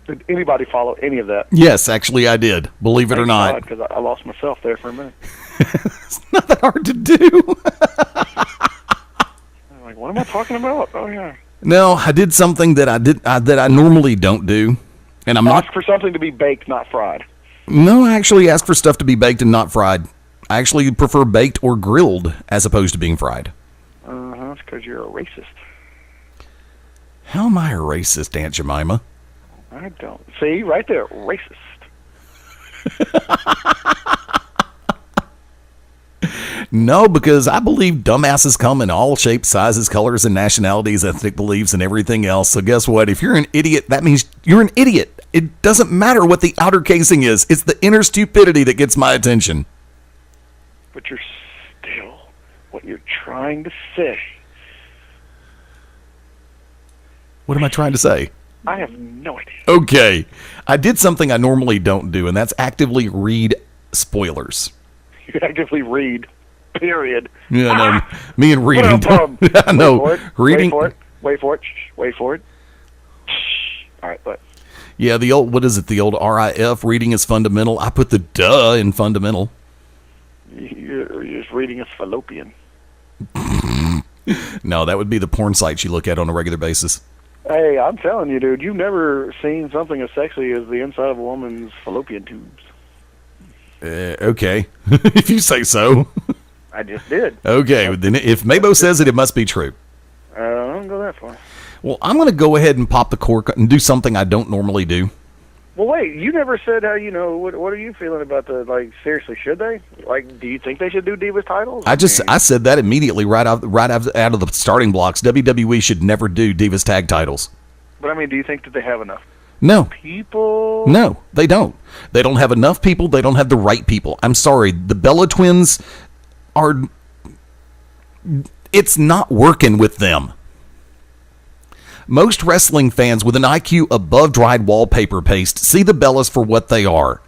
Did anybody follow any of that? Yes, actually I did. Believe it or not. Because I lost myself there for a minute. It's not that hard to do. I'm like, what am I talking about? Oh yeah. No, I did something that I normally don't do, and I'm Ask for something to be baked, not fried. No, I actually ask for stuff to be baked and not fried. I actually prefer baked or grilled as opposed to being fried. It's because you're a racist. How am I a racist, Aunt Jemima? I don't. See, right there, racist. No, because I believe dumbasses come in all shapes, sizes, colors, and nationalities, ethnic beliefs, and everything else. So guess what? If you're an idiot, that means you're an idiot. It doesn't matter what the outer casing is. It's the inner stupidity that gets my attention. But you're still what you're trying to say. What am I trying to say? I have no idea. Okay. I did something I normally don't do, and that's actively read spoilers. You actively read, period. Yeah, no, me and reading. I know. Reading. Wait for it. All right, but. Yeah, the old, what is it? The old RIF, reading is fundamental. I put the duh in fundamental. You're just reading is fallopian. No, that would be the porn sites you look at on a regular basis. Hey, I'm telling you, dude, you've never seen something as sexy as the inside of a woman's fallopian tubes. Okay, if you say so. I just did. Okay, then if MaBo says it, it must be true. I don't go that far. Well, I'm going to go ahead and pop the cork and do something I don't normally do. Well, wait, you never said how, what are you feeling about seriously, should they? Like, do you think they should do Divas titles? I said that immediately right out of the starting blocks. WWE should never do Divas tag titles. But, do you think that they have enough No. people? No, they don't. They don't have enough people. They don't have the right people. I'm sorry. The Bella Twins it's not working with them. Most wrestling fans with an IQ above dried wallpaper paste see the Bellas for what they are.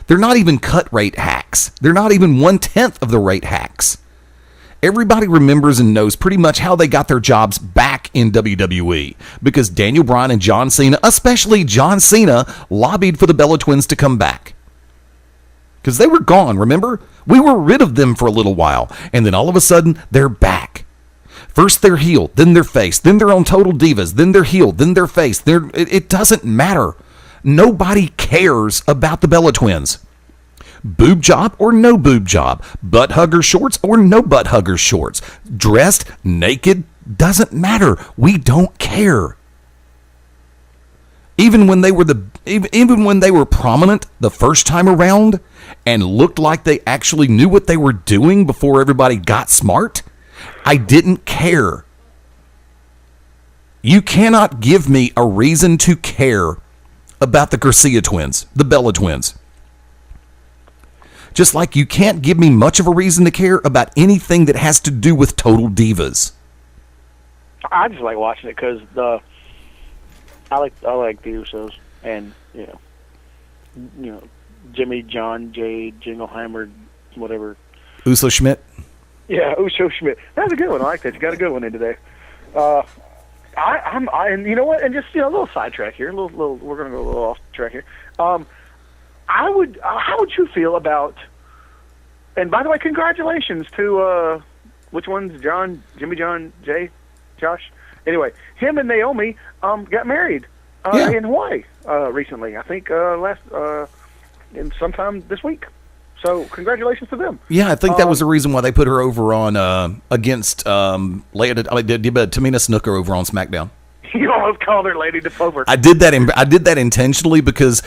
They're not even cut rate hacks. They're not even 1/10 of the rate hacks. Everybody remembers and knows pretty much how they got their jobs back in WWE because Daniel Bryan and John Cena, especially John Cena, lobbied for the Bella Twins to come back. Because they were gone, remember? We were rid of them for a little while, and then all of a sudden, they're back. First they're heel, then they're face, then they're on Total Divas, then they're heel, then they're face. It doesn't matter. Nobody cares about the Bella Twins. Boob job or no boob job, butt hugger shorts or no butt hugger shorts, dressed, naked, doesn't matter. We don't care. Even when they were prominent the first time around and looked like they actually knew what they were doing before everybody got smart, I didn't care. You cannot give me a reason to care about the Garcia twins, the Bella Twins. Just like you can't give me much of a reason to care about anything that has to do with Total Divas. I just like watching it because I like the Usos and Jimmy, John, Jay, Jingleheimer, whatever. Uso Schmidt. Yeah, Uso Schmidt. That's a good one. I like that. You got a good one in today. And you know what? And just a little sidetrack here. Little. We're gonna go a little off track here. How would you feel about? And by the way, congratulations to which one's John, Jimmy, John, Jay, Josh. Anyway, him and Naomi got married in Hawaii recently. I think in sometime this week. So congratulations to them. Yeah, I think that was the reason why they put her over on against Tamina Snuka over on SmackDown. You almost called her Lady DePover. I did that intentionally because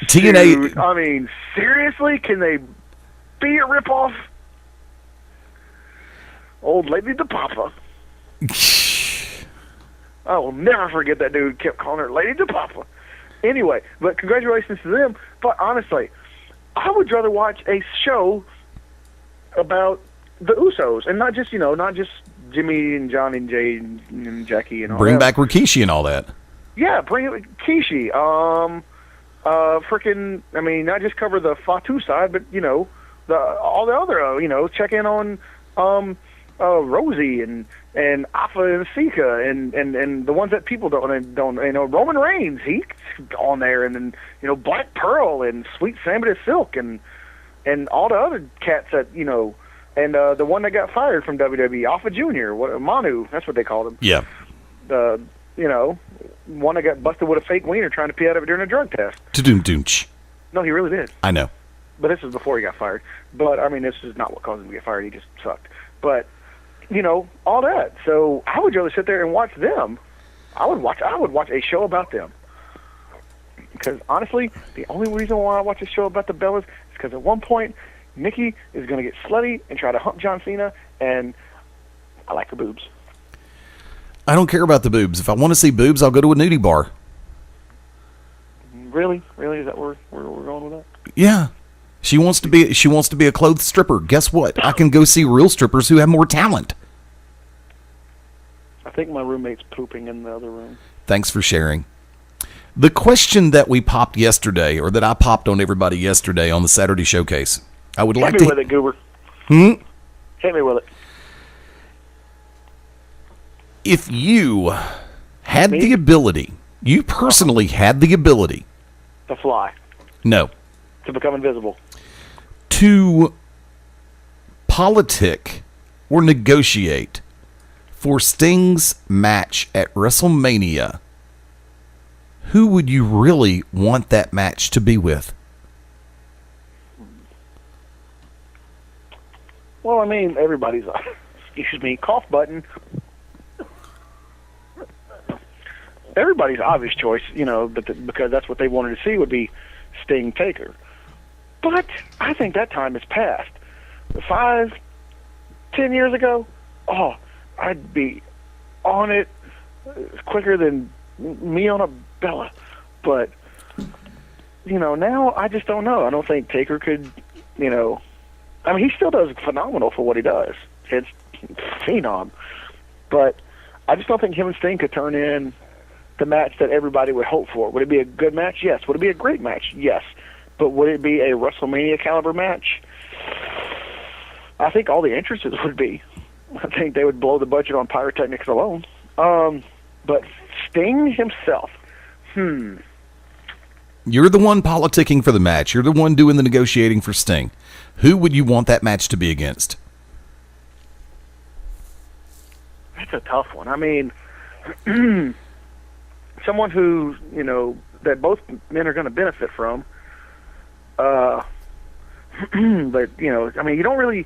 TNA. Dude, seriously, can they be a ripoff? Old Lady DePapa. I will never forget that dude kept calling her Lady DePapa. Anyway, but congratulations to them. But honestly, I would rather watch a show about the Usos and not just Jimmy and John and Jay and Jackie and all that. Bring back Rikishi and all that. Yeah, bring it Rikishi. Not just cover the Fatu side, but all the other check in on Rosie and Alpha and Sika and the ones that people don't Roman Reigns, he's on there, and then Black Pearl and Sweet Sambita Silk and all the other cats that and the one that got fired from WWE, Alpha Jr., Manu, that's what they called him. Yeah. One that got busted with a fake wiener trying to pee out of it during a drug test. Doonch. No, he really did. I know. But this is before he got fired. But this is not what caused him to get fired. He just sucked. But all that. So I would rather sit there and watch them. I would watch a show about them. Because honestly, the only reason why I watch a show about the Bellas is because at one point Nikki is going to get slutty and try to hump John Cena, and I like her boobs. I don't care about the boobs. If I want to see boobs, I'll go to a nudie bar. Really? Is that where we're going with that? Yeah. She wants to be a clothed stripper. Guess what? I can go see real strippers who have more talent. I think my roommate's pooping in the other room. Thanks for sharing. The question that we popped yesterday, or that I popped on everybody yesterday on the Saturday Showcase, I would like to... Hit me with it, Goober. Hit me with it. If you had the ability, you personally had the ability... To fly. No. To become invisible. To politic or negotiate for Sting's match at WrestleMania who would you really want that match to be with? Well, I mean, everybody's, excuse me, cough button. Everybody's obvious choice, because that's what they wanted to see would be Sting Taker. But I think that time has passed. 5, 10 years ago, I'd be on it quicker than me on a Bella. But, now I just don't know. I don't think Taker could, I mean, he still does phenomenal for what he does. It's phenom. But I just don't think him and Sting could turn in the match that everybody would hope for. Would it be a good match? Yes. Would it be a great match? Yes. But would it be a WrestleMania caliber match? I think all the entrances would be. I think they would blow the budget on pyrotechnics alone. But Sting himself, You're the one politicking for the match. You're the one doing the negotiating for Sting. Who would you want that match to be against? That's a tough one. I mean, someone who, that both men are going to benefit from. But, I mean, you don't really,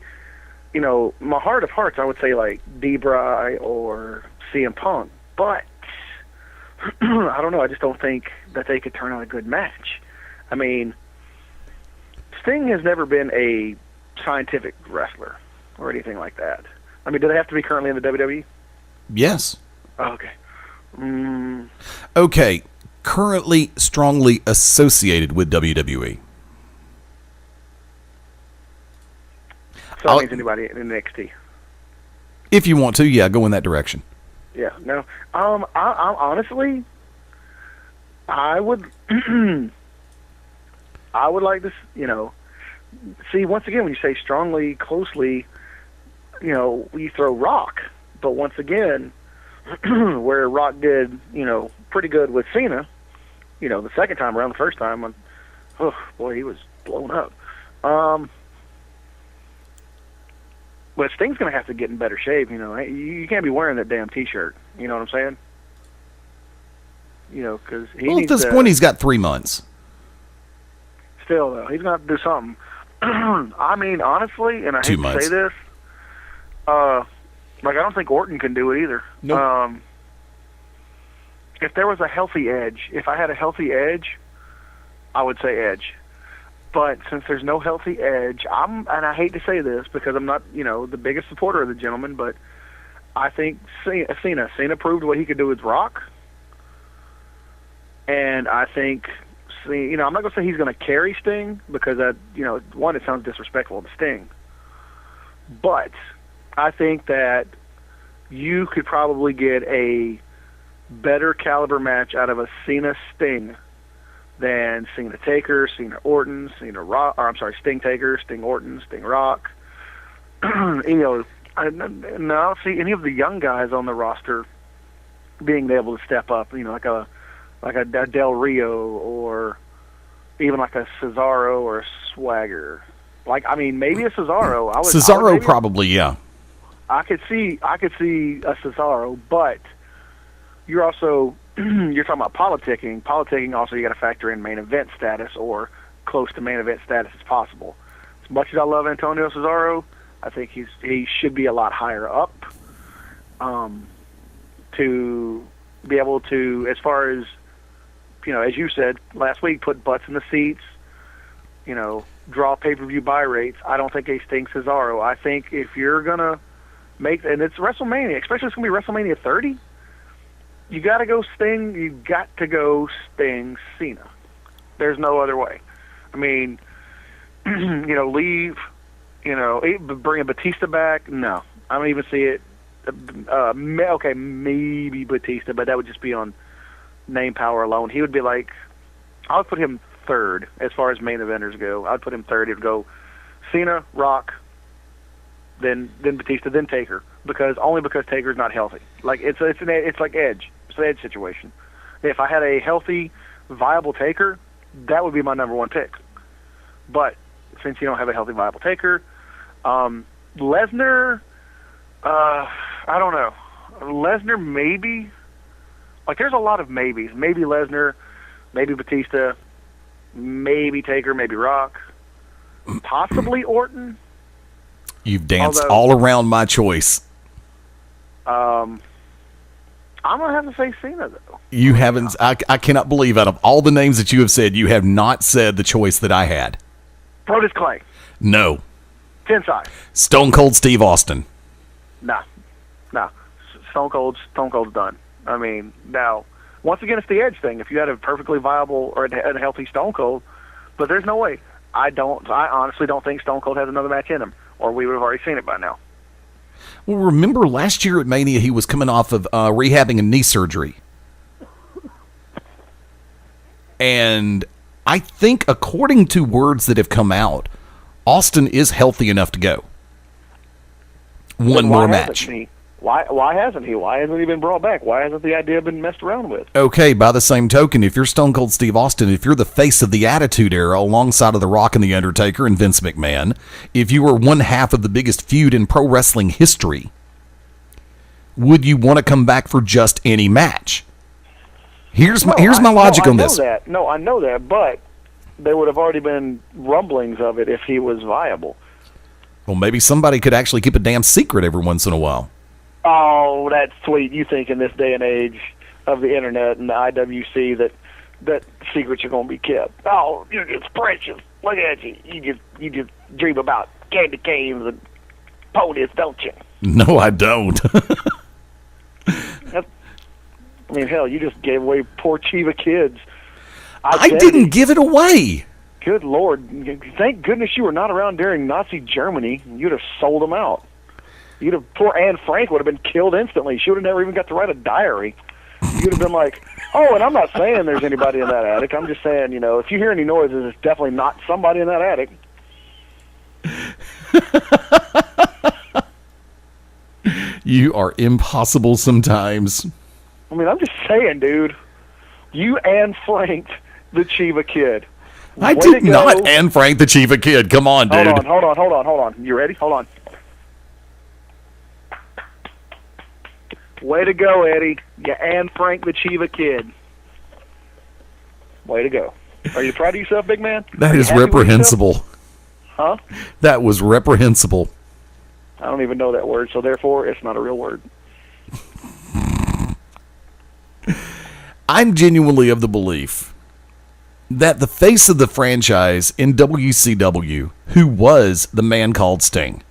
my heart of hearts, I would say like D-Bry or CM Punk. But, I don't know. I just don't think that they could turn out a good match. I mean, Sting has never been a scientific wrestler or anything like that. I mean, do they have to be currently in the WWE? Yes. Okay. Okay. Currently strongly associated with WWE. So that means anybody in NXT. If you want to, yeah, go in that direction. Yeah. No. I honestly, I would. I would like to, see, once again, when you say strongly, closely, you throw Rock. But once again, where Rock did, pretty good with Cena, the second time around, the first time, he was blown up. But Sting's going to have to get in better shape, You can't be wearing that damn T-shirt, you know what I'm saying? Because he needs at this point, he's got 3 months. Still, though, he's going to have to do something. I mean, honestly, and I hate to say this, I don't think Orton can do it either. Nope. If there was a healthy Edge, if I had a healthy Edge, I would say Edge. But since there's no healthy Edge, and I hate to say this because I'm not, the biggest supporter of the gentleman, but I think Cena proved what he could do with Rock. And I think, I'm not going to say he's going to carry Sting because that, one, it sounds disrespectful to Sting. But I think that you could probably get a better caliber match out of a Cena Sting than Cena Taker, Cena Orton, Sting Taker, Sting Orton, Sting Rock. I don't see any of the young guys on the roster being able to step up. Like a Del Rio or even like a Cesaro or a Swagger. Maybe a Cesaro. Cesaro probably, yeah. I could see a Cesaro, but you're also you're talking about politicking. Politicking also, you got to factor in main event status or close to main event status as possible. As much as I love Antonio Cesaro, I think he should be a lot higher up to be able to, as far as as you said last week, put butts in the seats. Draw pay-per-view buy rates. I don't think a Sting Cesaro. I think if you're gonna make, and it's WrestleMania, especially it's gonna be WrestleMania 30. You got to go Sting. You got to go Sting Cena. There's no other way. I mean, leave. Bring a Batista back. No, I don't even see it. Okay, maybe Batista, but that would just be on name power alone. He would be like, I would put him third as far as main eventers go. I'd put him third. It would go Cena, Rock, then Batista, then Taker, because Taker's not healthy. Like it's like Edge. It's an Edge situation. If I had a healthy, viable Taker, that would be my number one pick. But since you don't have a healthy, viable Taker, Lesnar, I don't know. Lesnar maybe, Like, there's a lot of maybes. Maybe Lesnar, maybe Batista, maybe Taker, maybe Rock, possibly Orton. You've danced all around my choice. I'm going to have to say Cena, though. You haven't. I cannot believe out of all the names that you have said, you have not said the choice that I had. Brodus Clay. No. Tensai. Stone Cold Steve Austin. Nah. Stone Cold's done. I mean, now, once again, it's the Edge thing. If you had a perfectly viable or a healthy Stone Cold, but there's no way. I honestly don't think Stone Cold has another match in him, or we would have already seen it by now. Well, remember last year at Mania, he was coming off of rehabbing a knee surgery. And I think, according to words that have come out, Austin is healthy enough to go. One more match. Why hasn't he? Why hasn't he been brought back? Why hasn't the idea been messed around with? Okay, by the same token, if you're Stone Cold Steve Austin, if you're the face of the Attitude Era alongside of The Rock and The Undertaker and Vince McMahon, if you were one half of the biggest feud in pro wrestling history, would you want to come back for just any match? Here's my logic on this. No, I know that, but there would have already been rumblings of it if he was viable. Well, maybe somebody could actually keep a damn secret every once in a while. Oh, that's sweet. You think in this day and age of the internet and the IWC that secrets are going to be kept. Oh, you're just precious. Look at you. You just dream about candy canes and ponies, don't you? No, I don't. I mean, hell, you just gave away poor Chiva Kids. I didn't give it away. Good Lord. Thank goodness you were not around during Nazi Germany. You'd have sold them out. Poor Anne Frank would have been killed instantly. She would have never even got to write a diary. You'd have been like, oh, and I'm not saying there's anybody in that attic. I'm just saying, if you hear any noises, it's definitely not somebody in that attic. You are impossible sometimes. I mean, I'm just saying, dude. You Anne Franked the Chiva Kid. I did not Anne Frank the Chiva Kid. Come on, dude. Hold on. You ready? Hold on. Way to go, Eddie. You Anne Frank the Chiva Kid. Way to go. Are you proud of yourself, big man? That is reprehensible. Huh? That was reprehensible. I don't even know that word, so therefore it's not a real word. I'm genuinely of the belief that the face of the franchise in WCW, who was the man called Sting.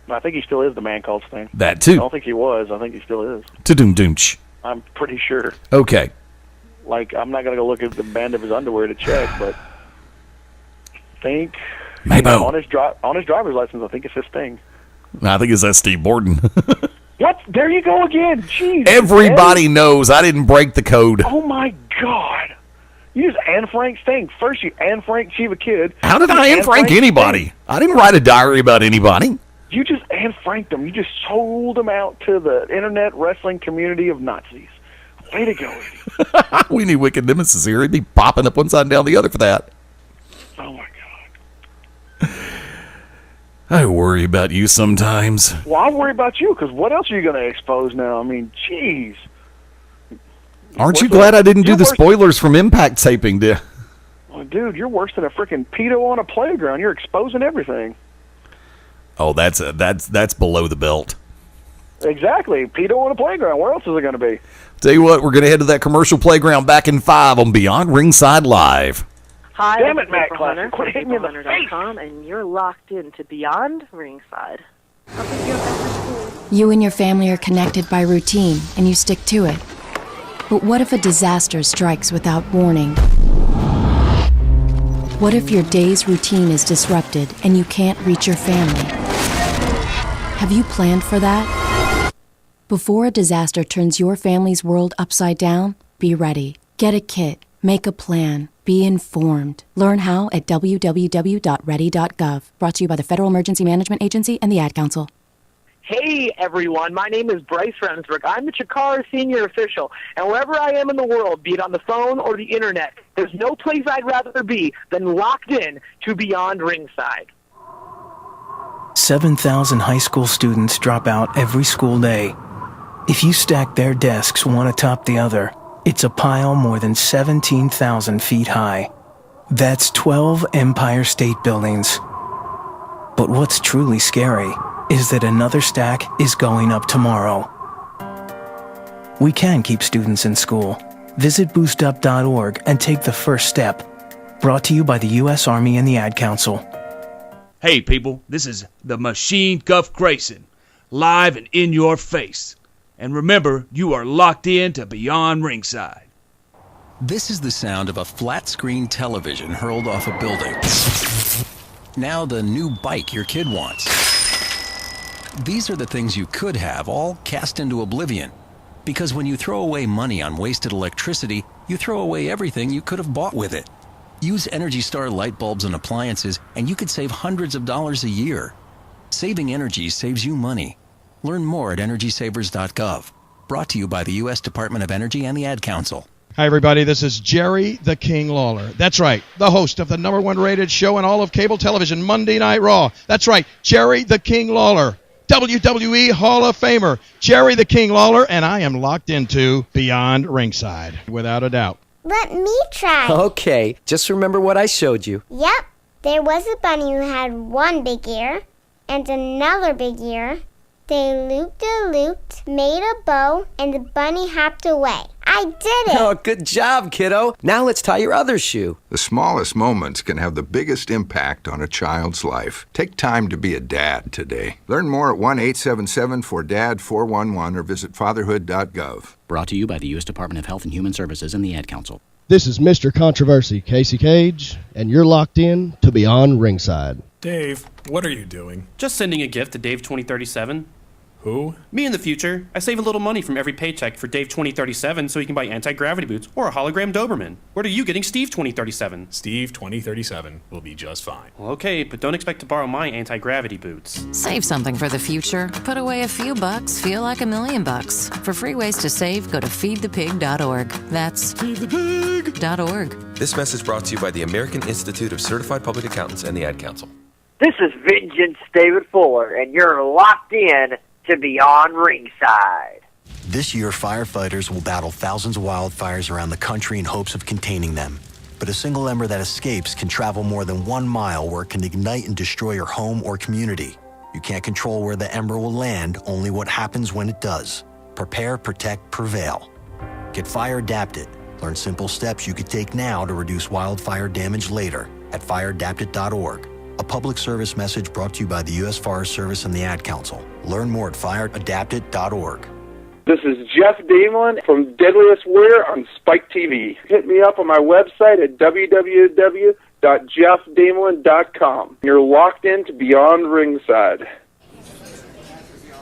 I think he still is the man called Sting. That too. I don't think he was. I think he still is. Ta-doom-doomch. I'm pretty sure. Okay. Like, I'm not going to go look at the band of his underwear to check, but I think MaBo. On his driver's license, I think it says Sting. I think it's that Steve Borden. What? There you go again. Jeez. Everybody knows I didn't break the code. Oh, my God. You just Anne Frank Sting. First, you Anne Frank Chiva Kid. How did I Anne Frank anybody? Sting. I didn't write a diary about anybody. You just Anne Franked them. You just sold them out to the internet wrestling community of Nazis. Way to go, Eddie. We need Wicked Nemesis here. He'd be popping up one side and down the other for that. Oh, my God. I worry about you sometimes. Well, I worry about you, because what else are you going to expose now? I mean, jeez. Aren't you glad I didn't do the spoilers from Impact taping, dear? Well, dude, you're worse than a freaking pedo on a playground. You're exposing everything. Oh, that's below the belt. Exactly. Pedo on a playground. Where else is it going to be? Tell you what, we're going to head to that commercial playground back in 5 on Beyond Ringside Live. Hi, damn it, this Matt is Classic. Quit hitting me in the face. And you're locked into Beyond Ringside. I'll pick you up after school. You and your family are connected by routine, and you stick to it. But what if a disaster strikes without warning? What if your day's routine is disrupted and you can't reach your family? Have you planned for that? Before a disaster turns your family's world upside down, be ready. Get a kit. Make a plan. Be informed. Learn how at www.ready.gov. Brought to you by the Federal Emergency Management Agency and the Ad Council. Hey, everyone. My name is Bryce Remsburg. I'm the Chikara Senior Official, and wherever I am in the world, be it on the phone or the internet, there's no place I'd rather be than locked in to Beyond Ringside. 7,000 high school students drop out every school day. If you stack their desks one atop the other, it's a pile more than 17,000 feet high. That's 12 Empire State Buildings. But what's truly scary is that another stack is going up tomorrow. We can keep students in school. Visit boostup.org and take the first step. Brought to you by the U.S. Army and the Ad Council. Hey people, this is the Machine Guff Grayson, live and in your face. And remember, you are locked in to Beyond Ringside. This is the sound of a flat-screen television hurled off a building. Now the new bike your kid wants. These are the things you could have, all cast into oblivion. Because when you throw away money on wasted electricity, you throw away everything you could have bought with it. Use Energy Star light bulbs and appliances, and you could save hundreds of dollars a year. Saving energy saves you money. Learn more at EnergySavers.gov. Brought to you by the U.S. Department of Energy and the Ad Council. Hi, everybody. This is Jerry the King Lawler. That's right, the host of the #1 rated show in all of cable television, Monday Night Raw. That's right, Jerry the King Lawler, WWE Hall of Famer, Jerry the King Lawler, and I am locked into Beyond Ringside, without a doubt. Let me try. Okay, just remember what I showed you. Yep, there was a bunny who had one big ear and another big ear. They looped-a-looped, made a bow, and the bunny hopped away. I did it! Oh, good job, kiddo. Now let's tie your other shoe. The smallest moments can have the biggest impact on a child's life. Take time to be a dad today. Learn more at 1-877-4DAD-411 or visit fatherhood.gov. Brought to you by the U.S. Department of Health and Human Services and the Ad Council. This is Mr. Controversy, Casey Cage, and you're locked in to Beyond Ringside. Dave, what are you doing? Just sending a gift to Dave 2037. Who? Me in the future. I save a little money from every paycheck for Dave 2037 so he can buy anti-gravity boots or a hologram Doberman. What are you getting Steve 2037? Steve 2037 will be just fine. Well, okay, but don't expect to borrow my anti-gravity boots. Save something for the future. Put away a few bucks, feel like $1 million. For free ways to save, go to feedthepig.org. That's feedthepig.org. This message brought to you by the American Institute of Certified Public Accountants and the Ad Council. This is Vengeance David Fuller, and you're locked in to Beyond Ringside. This year, firefighters will battle thousands of wildfires around the country in hopes of containing them. But a single ember that escapes can travel more than 1 mile, where it can ignite and destroy your home or community. You can't control where the ember will land, only what happens when it does. Prepare, protect, prevail. Get fire adapted. Learn simple steps you could take now to reduce wildfire damage later at fireadapted.org. A public service message brought to you by the U.S. Forest Service and the Ad Council. Learn more at fireadapted.org. This is Jeff Damon from Deadliest Warrior on Spike TV. Hit me up on my website at www.jeffdamon.com. You're locked in to Beyond Ringside.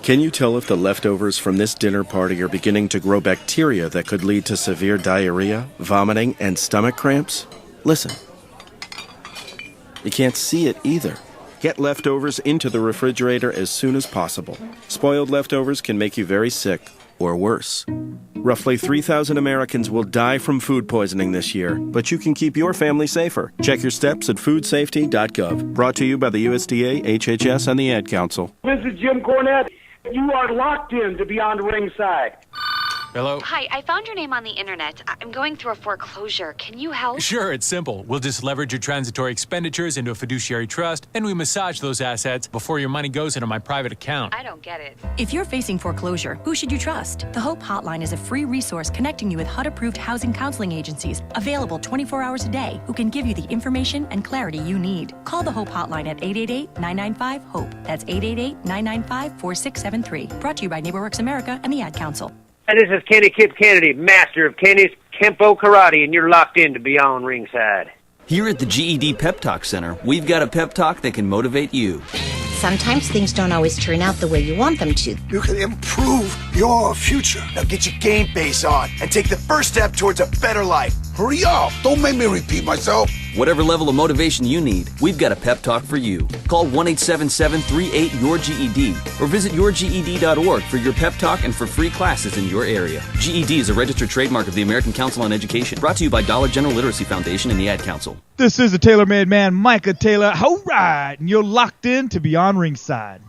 Can you tell if the leftovers from this dinner party are beginning to grow bacteria that could lead to severe diarrhea, vomiting, and stomach cramps? Listen. You can't see it either. Get leftovers into the refrigerator as soon as possible. Spoiled leftovers can make you very sick, or worse. Roughly 3,000 Americans will die from food poisoning this year, but you can keep your family safer. Check your steps at foodsafety.gov. Brought to you by the USDA, HHS, and the Ad Council. This is Jim Cornette. You are locked in to Beyond Ringside. Hello? Hi, I found your name on the internet. I'm going through a foreclosure. Can you help? Sure, it's simple. We'll just leverage your transitory expenditures into a fiduciary trust, and we massage those assets before your money goes into my private account. I don't get it. If you're facing foreclosure, who should you trust? The Hope Hotline is a free resource connecting you with HUD-approved housing counseling agencies, available 24 hours a day, who can give you the information and clarity you need. Call the Hope Hotline at 888-995-HOPE. That's 888-995-4673. Brought to you by NeighborWorks America and the Ad Council. And this is Kenny Kip Kennedy, master of Kenny's Kempo Karate, and you're locked in to Beyond Ringside. Here at the GED Pep Talk Center, we've got a pep talk that can motivate you. Sometimes things don't always turn out the way you want them to. You can improve your future. Now get your game face on and take the first step towards a better life. Hurry up! Don't make me repeat myself. Whatever level of motivation you need, we've got a pep talk for you. Call 1-877-38-YOUR-GED or visit yourged.org for your pep talk and for free classes in your area. GED is a registered trademark of the American Council on Education, brought to you by Dollar General Literacy Foundation and the Ad Council. This is the tailor-made man, Micah Taylor. All right, and you're locked in to Beyond Ringside.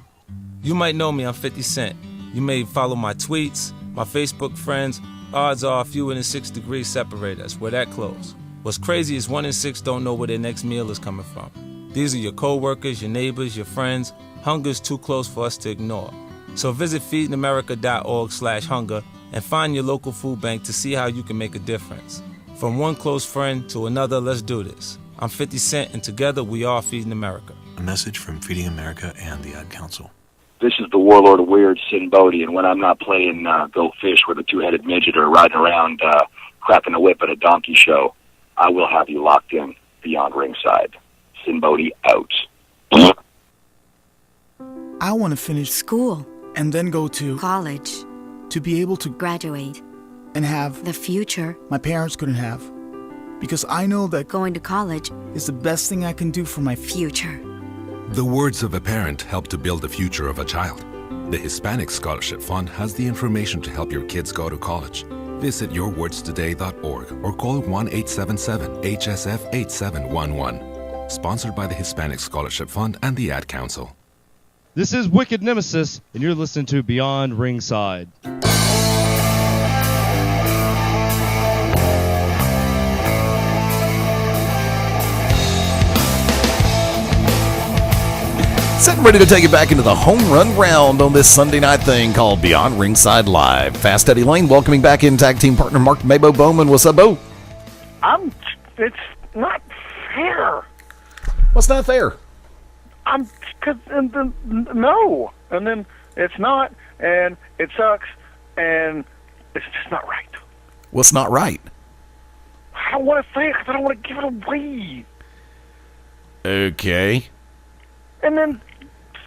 You might know me, I'm 50 Cent. You may follow my tweets, My Facebook friends, odds are fewer than 6 degrees separate us. We're that close. What's crazy is 1 in 6 don't know where their next meal is coming from. These are your co-workers, your neighbors, your friends. Hunger's too close for us to ignore. So visit feedingamerica.org/hunger and find your local food bank to see how you can make a difference. From one close friend to another, let's do this. I'm 50 Cent, and together we are Feeding America. A message from Feeding America and the Ad Council. This is the Warlord of Weird, Sin Bodie, and when I'm not playing Go Fish with a two-headed midget or riding around cracking a whip at a donkey show, I will have you locked in Beyond Ringside. Sin Bodie out. I want to finish school and then go to college to be able to graduate and have the future my parents couldn't have, because I know that going to college is the best thing I can do for my future. The words of a parent help to build the future of a child. The Hispanic Scholarship Fund has the information to help your kids go to college. Visit yourwordstoday.org or call 1-877-HSF-8711. Sponsored by the Hispanic Scholarship Fund and the Ad Council. This is Wicked Nemesis, and you're listening to Beyond Ringside. Setting ready to take it back into the home run round on this Sunday night thing called Beyond Ringside Live. Fast Eddie Layne welcoming back in tag team partner Mark MaBo Bowman. What's up, Bo? It's not fair. What's not fair? No, and then it's not, and it sucks, and it's just not right. What's not right? I don't want to say it because I don't want to give it away. Okay. And then,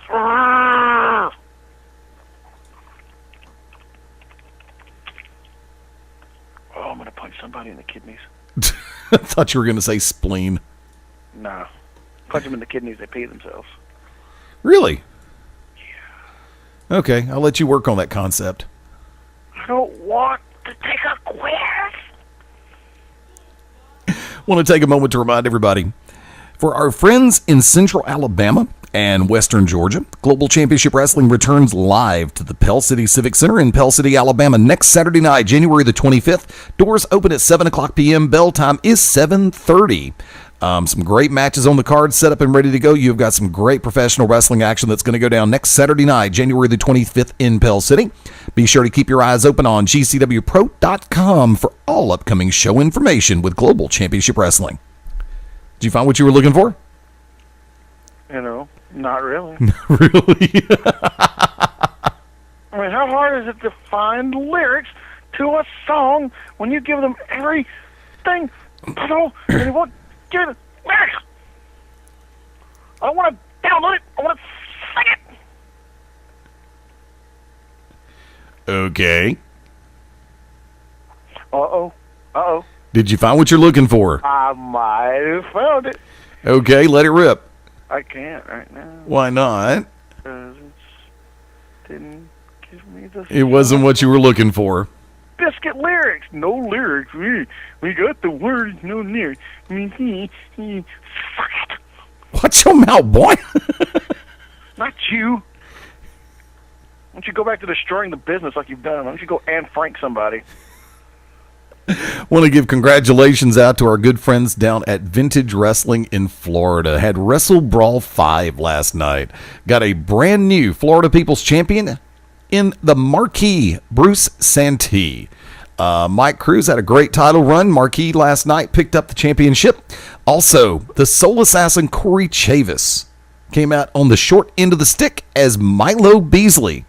oh, I'm gonna punch somebody in the kidneys. I thought you were going to say spleen. No, punch them in the kidneys. They pee themselves. Really? Yeah. Okay, I'll let you work on that concept. I don't want to take a quiz. Want to take a moment to remind everybody, for our friends in Central Alabama and Western Georgia, Global Championship Wrestling returns live to the Pell City Civic Center in Pell City, Alabama next Saturday night, January the 25th. Doors open at 7 o'clock p.m. Bell time is 7:30. Some great matches on the card set up and ready to go. You've got some great professional wrestling action that's going to go down next Saturday night, January the 25th in Pell City. Be sure to keep your eyes open on GCWPro.com for all upcoming show information with Global Championship Wrestling. Did you find what you were looking for? You know, not really. Not really? I mean, how hard is it to find lyrics to a song when you give them everything? You know, and you won't give it lyrics. I don't want to download it. I want to sing it. Okay. Uh-oh. Uh-oh. Did you find what you're looking for? I might have found it. Okay, let it rip. I can't right now. Why not? Because it didn't give me the... It wasn't what you were looking for. Biscuit lyrics. No lyrics. We got the words, no lyrics. Fuck it. Watch your mouth, boy. Not you. Why don't you go back to destroying the business like you've done? Why don't you go Anne Frank somebody? Want to give congratulations out to our good friends down at Vintage Wrestling in Florida. Had Wrestle Brawl 5 last night. Got a brand new Florida People's Champion in the Marquis, Bruce Santee. Mike Cruz had a great title run. Marquis last night picked up the championship. Also, the Soul Assassin Corey Chavis came out on the short end of the stick as Milo Beasley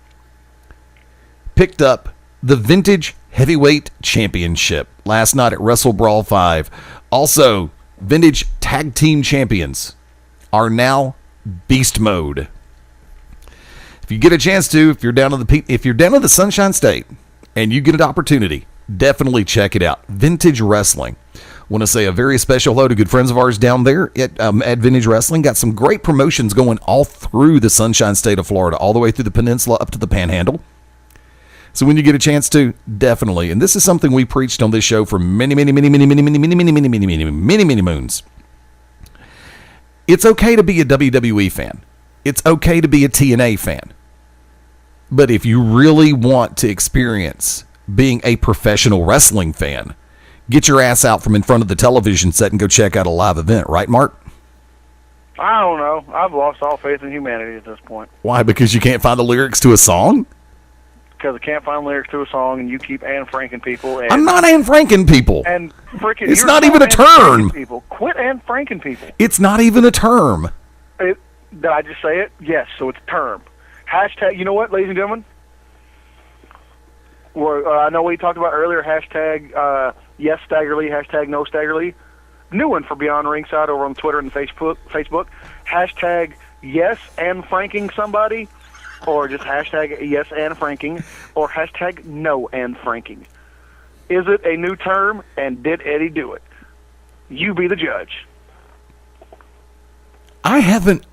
picked up the Vintage Heavyweight Championship last night at Wrestle Brawl 5. Also, Vintage Tag Team Champions are now Beast Mode. If you get a chance to, if you're down in the Sunshine State and you get an opportunity, definitely check it out. Vintage Wrestling. Want to say a very special hello to good friends of ours down there at Vintage Wrestling. Got some great promotions going all through the Sunshine State of Florida, all the way through the peninsula up to the Panhandle. So when you get a chance to, definitely. And this is something we preached on this show for many moons. It's okay to be a WWE fan. It's okay to be a TNA fan. But if you really want to experience being a professional wrestling fan. Get your ass out from in front of the television set and go check out a live event, right, Mark? I don't know. I've lost all faith in humanity at this point. Why? Because you can't find the lyrics to a song? Because I can't find lyrics to a song, and you keep Anne Franking people. And, I'm not Anne Franking people. And freaking, it's not even a term. People. Quit Anne Franking people. It's not even a term. Did I just say it? Yes, so it's a term. Hashtag, you know what, ladies and gentlemen? I know we talked about earlier, hashtag yes Stagger Lee, hashtag no Stagger Lee. New one for Beyond Ringside over on Twitter and Facebook. Hashtag yes and franking somebody, or just hashtag yes and franking, or hashtag no and franking. Is it a new term, and did Eddie do it? You be the judge. I haven't.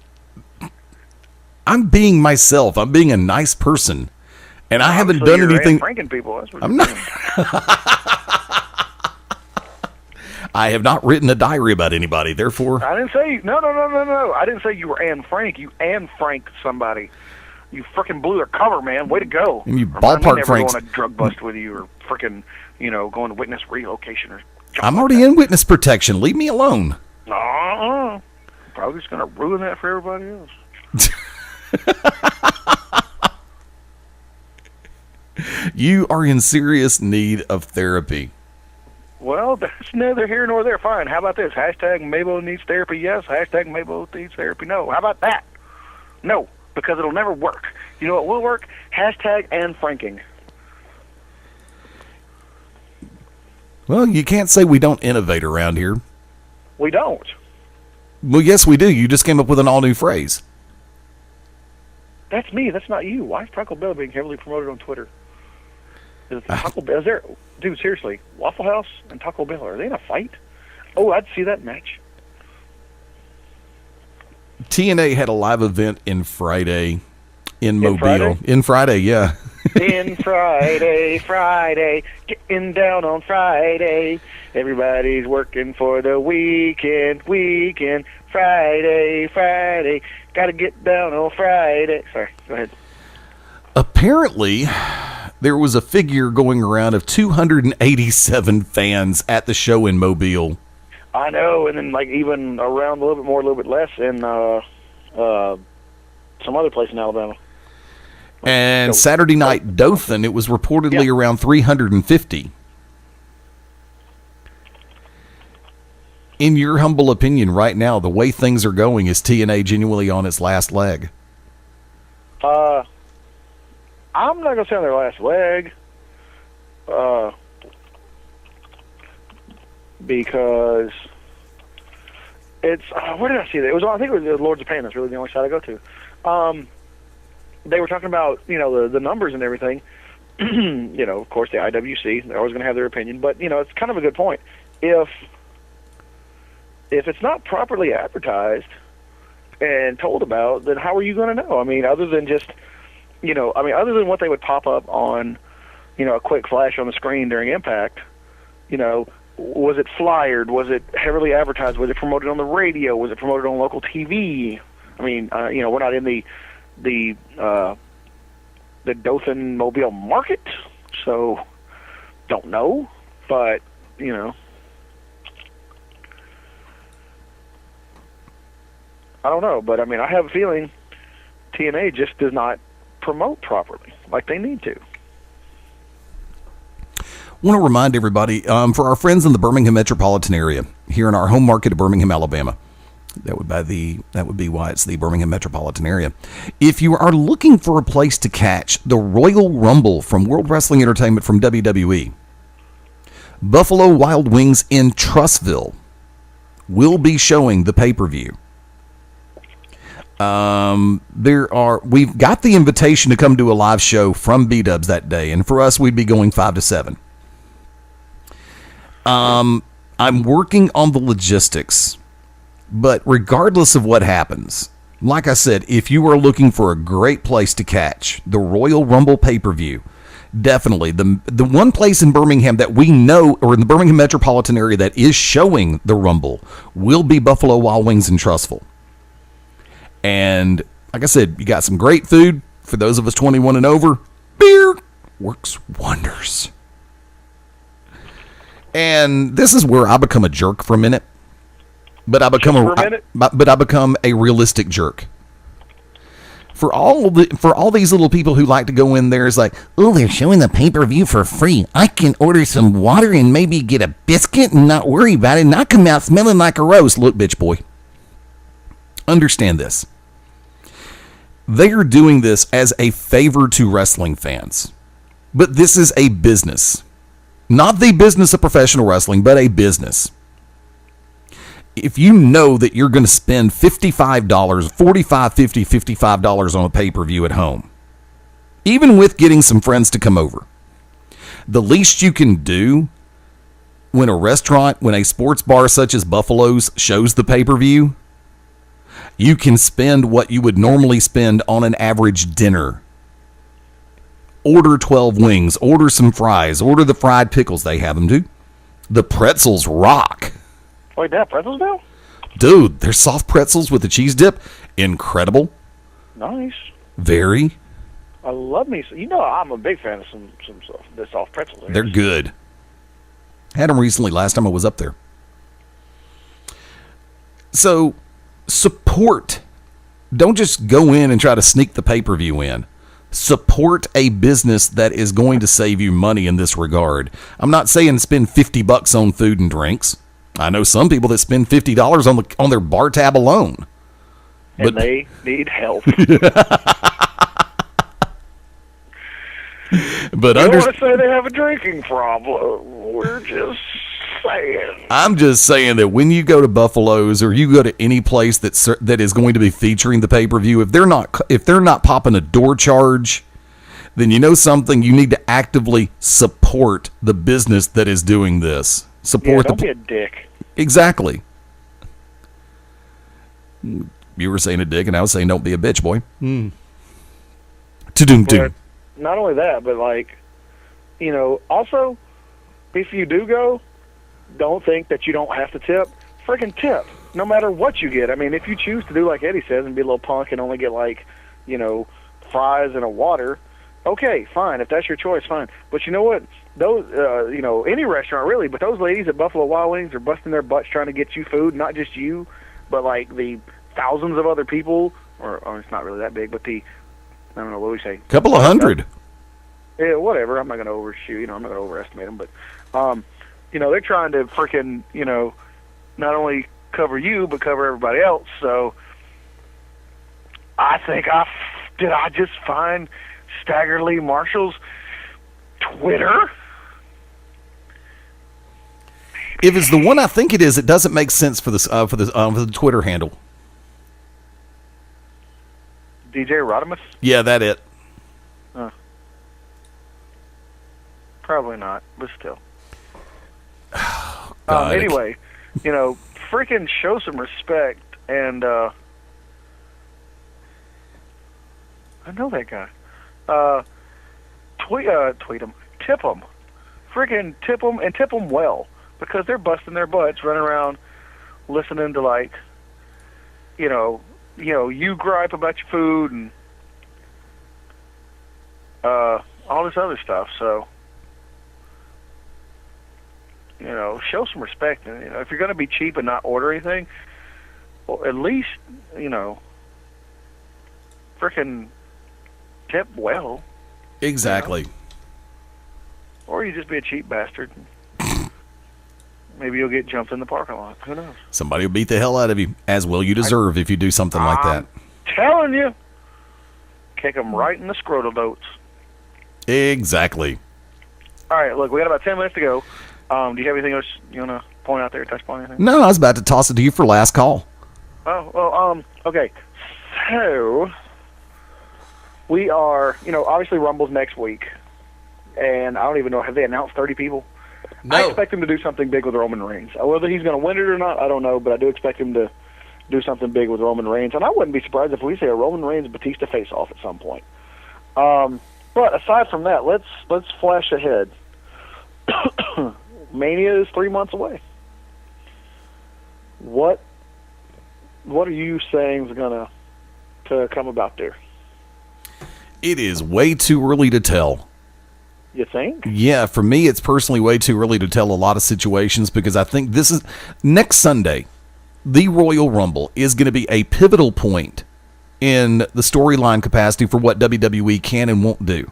I'm being myself. I'm being a nice person, and I haven't done anything. Franking people. That's what I'm not. I have not written a diary about anybody. Therefore, I didn't say no. I didn't say you were Anne Frank. You Anne Frank somebody. You freaking blew their cover, man. Way to go. And you ballpark Franks. Going to drug bust with you, or freaking, going to witness relocation, or. I'm already in witness protection. Leave me alone. Probably just going to ruin that for everybody else. You are in serious need of therapy. Well, that's neither here nor there. Fine. How about this? Hashtag MaBo needs therapy, yes. Hashtag MaBo needs therapy, no. How about that? No, because it'll never work. You know what will work? Hashtag Anne Franking. Well, you can't say we don't innovate around here. We don't. Well, yes, we do. You just came up with an all-new phrase. That's me. That's not you. Why is Taco Bell being heavily promoted on Twitter? Is there, dude, seriously, Waffle House and Taco Bell, are they in a fight? Oh, I'd see that match. TNA had a live event in Friday in Mobile. In Friday, yeah. In Friday, getting down on Friday. Everybody's working for the weekend. Friday. Got to get down on Friday. Sorry, go ahead. Apparently, there was a figure going around of 287 fans at the show in Mobile. I know, and then even around a little bit more, a little bit less in some other place in Alabama. And Saturday night Dothan, it was reportedly around 350. In your humble opinion, right now, the way things are going, is TNA genuinely on its last leg? I'm not going to say on their last leg, because it's, where did I see that? I think it was the Lords of Pain. That's really the only side I go to. They were talking about, the numbers and everything. Of course, the IWC, they're always going to have their opinion, but, it's kind of a good point. If it's not properly advertised and told about, then how are you going to know? I mean, other than just, other than what they would pop up on, a quick flash on the screen during Impact, was it flyered? Was it heavily advertised? Was it promoted on the radio? Was it promoted on local TV? I mean, we're not in the Dothan Mobile market, so don't know, but, I don't know, but I mean, I have a feeling TNA just does not promote properly like they need to. I want to remind everybody, for our friends in the Birmingham metropolitan area, here in our home market of Birmingham, Alabama, that would be why it's the Birmingham metropolitan area. If you are looking for a place to catch the Royal Rumble from World Wrestling Entertainment from WWE, Buffalo Wild Wings in Trussville will be showing the pay-per-view. We've got the invitation to come to a live show from B-Dubs that day, and for us, we'd be going 5 to 7. I'm working on the logistics, but regardless of what happens, like I said, if you are looking for a great place to catch the Royal Rumble pay-per-view, definitely the one place in Birmingham that we know, or in the Birmingham metropolitan area, that is showing the Rumble will be Buffalo Wild Wings in Trussville. And like I said, you got some great food for those of us 21 and over. Beer works wonders. And this is where I become a jerk for a minute. But I become a realistic jerk. For all these little people who like to go in there, it's like, oh, they're showing the pay-per-view for free. I can order some water and maybe get a biscuit and not worry about it and not come out smelling like a rose. Look, bitch boy, understand this. They are doing this as a favor to wrestling fans. But this is a business. Not the business of professional wrestling, but a business. If you know that you're going to spend $55, $45, $50, $55 on a pay-per-view at home, even with getting some friends to come over, the least you can do when a sports bar such as Buffalo's shows the pay-per-view, you can spend what you would normally spend on an average dinner. Order 12 wings, order some fries, order the fried pickles. They have them, dude. The pretzels rock. Wait, they have pretzels now? Dude, they're soft pretzels with the cheese dip. Incredible. Nice. Very. I love me. You know, I'm a big fan of the soft pretzels. They're good. Had them recently, last time I was up there. So, support. Don't just go in and try to sneak the pay-per-view in. Support a business that is going to save you money in this regard. I'm not saying spend $50 on food and drinks. I know some people that spend $50 on their bar tab alone. And they need help. But you don't want to say they have a drinking problem. We're just saying. I'm just saying that when you go to Buffalo's or you go to any place that is going to be featuring the pay-per-view, if they're not popping a door charge, then you know something. You need to actively support the business that is doing this. Don't be a dick. Exactly. You were saying a dick, and I was saying don't be a bitch, boy. To-doom-doom. Not only that, but also, if you do go, don't think that you don't have to tip. Freaking tip, no matter what you get. I mean, if you choose to do like Eddie says and be a little punk and only get fries and a water, okay, fine. If that's your choice, fine. But you know what? Those, any restaurant really, but those ladies at Buffalo Wild Wings are busting their butts trying to get you food, not just you, but the thousands of other people, or it's not really that big, but I don't know, what do we say? Couple of hundred. Yeah, whatever. I'm not going to overshoot, I'm not going to overestimate them, but, they're trying to freaking, not only cover you, but cover everybody else, so I think did I just find Stagger Lee Marshall's Twitter? If it's the one I think it is, it doesn't make sense for the Twitter handle. DJ Rodimus? Yeah, that it. Probably not, but still. God, anyway, freaking show some respect, and I know that guy. Tweet them, tip them, freaking tip them, and tip them well, because they're busting their butts running around listening to you gripe about your food and all this other stuff. So show some respect, and if you're going to be cheap and not order anything, well, at least freaking tip well. Exactly. Or you just be a cheap bastard. Maybe you'll get jumped in the parking lot. Who knows? Somebody will beat the hell out of you, as well you deserve if you do something like that. Telling you. Kick them right in the scrotal boats. Exactly. All right, look, we got about 10 minutes to go. Do you have anything else you want to point out there, touch upon anything? No, I was about to toss it to you for last call. Oh, well, okay. So, we are, obviously Rumble's next week. And I don't even know, have they announced 30 people? No. I expect him to do something big with Roman Reigns. Whether he's going to win it or not, I don't know, but I do expect him to do something big with Roman Reigns. And I wouldn't be surprised if we see a Roman Reigns-Batista face-off at some point. But aside from that, let's flash ahead. Mania is 3 months away. What are you saying is going to come about there? It is way too early to tell. You think? Yeah, for me, it's personally way too early to tell a lot of situations because I think this is next Sunday. The Royal Rumble is going to be a pivotal point in the storyline capacity for what WWE can and won't do.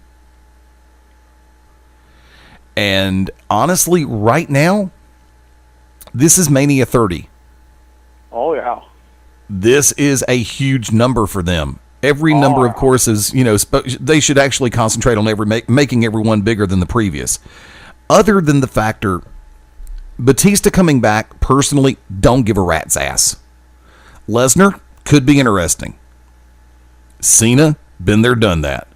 And honestly, right now, this is Mania 30. Oh, yeah. This is a huge number for them. Every number, of course, is, they should actually concentrate on making everyone bigger than the previous. Other than the factor, Batista coming back, personally, don't give a rat's ass. Lesnar could be interesting. Cena, been there, done that.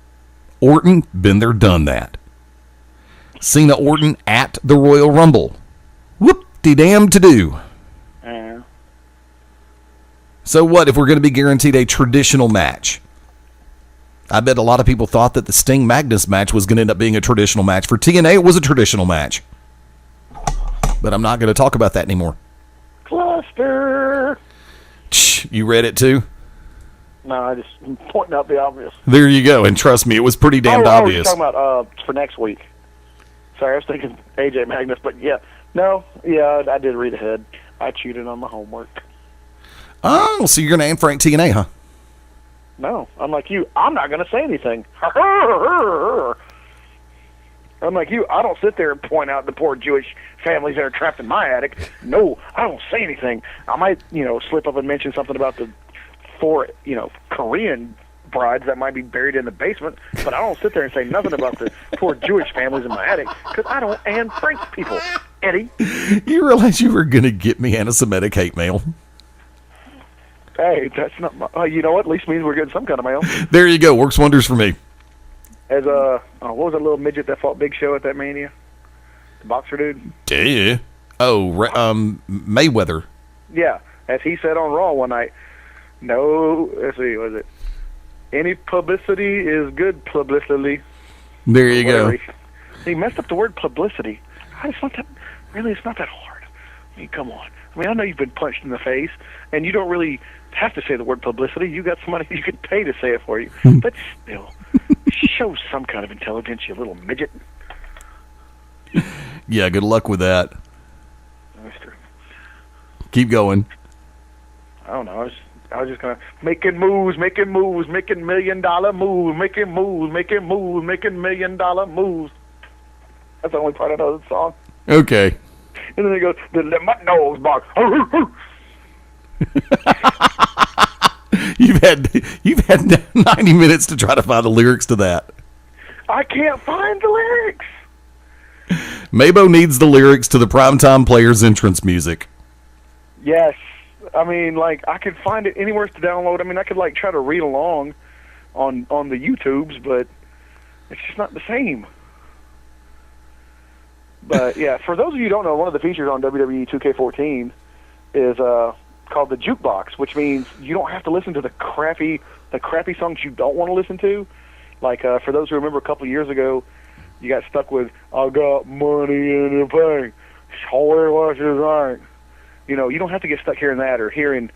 Orton, been there, done that. Cena Orton at the Royal Rumble. Whoop-de-damn to do. So what if we're going to be guaranteed a traditional match? I bet a lot of people thought that the Sting Magnus match was going to end up being a traditional match. For TNA, it was a traditional match. But I'm not going to talk about that anymore. Cluster! You read it too? No, I just pointing out the obvious. There you go. And trust me, it was pretty damned obvious. I was talking about for next week. Sorry, I was thinking AJ Magnus, but yeah. No, yeah, I did read ahead. I cheated on my homework. Oh, so you're going to aim for TNA, huh? No, I'm like you. I'm not going to say anything. I'm like you. I don't sit there and point out the poor Jewish families that are trapped in my attic. No, I don't say anything. I might, slip up and mention something about the 4, Korean brides that might be buried in the basement, but I don't sit there and say nothing about the poor Jewish families in my attic because I don't prank people, Eddie. You realize you were going to get me anti-Semitic hate mail? Hey, that's not my... you know what? At least means we're getting some kind of mail. There you go. Works wonders for me. As what was that little midget that fought Big Show at that Mania? The boxer dude? Yeah. Oh, Mayweather. Yeah. As he said on Raw one night, no, let's see, was it? Any publicity is good publicity. There you go. He messed up the word publicity. It's not that hard. I mean, come on. I mean, I know you've been punched in the face, and you don't really have to say the word publicity. You got somebody you could pay to say it for you. But still, show some kind of intelligence, you little midget. Yeah, good luck with that. That's true. Keep going. I don't know. I was just kind of making moves, making $1 million moves, making moves, making $1 million moves. That's the only part I know of the song. Okay. And then he goes, let my nose box. You've had 90 minutes to try to find the lyrics to that. I can't find the lyrics. MaBo needs the lyrics to the Primetime Players entrance music. Yes. I mean, I could find it anywhere to download. I mean, I could, try to read along on the YouTubes, but it's just not the same. But, yeah, for those of you who don't know, one of the features on WWE 2K14 is called the Jukebox, which means you don't have to listen to the crappy songs you don't want to listen to. For those who remember a couple of years ago, you got stuck with, I got money in the bank, show what you like. You don't have to get stuck hearing that or hearing,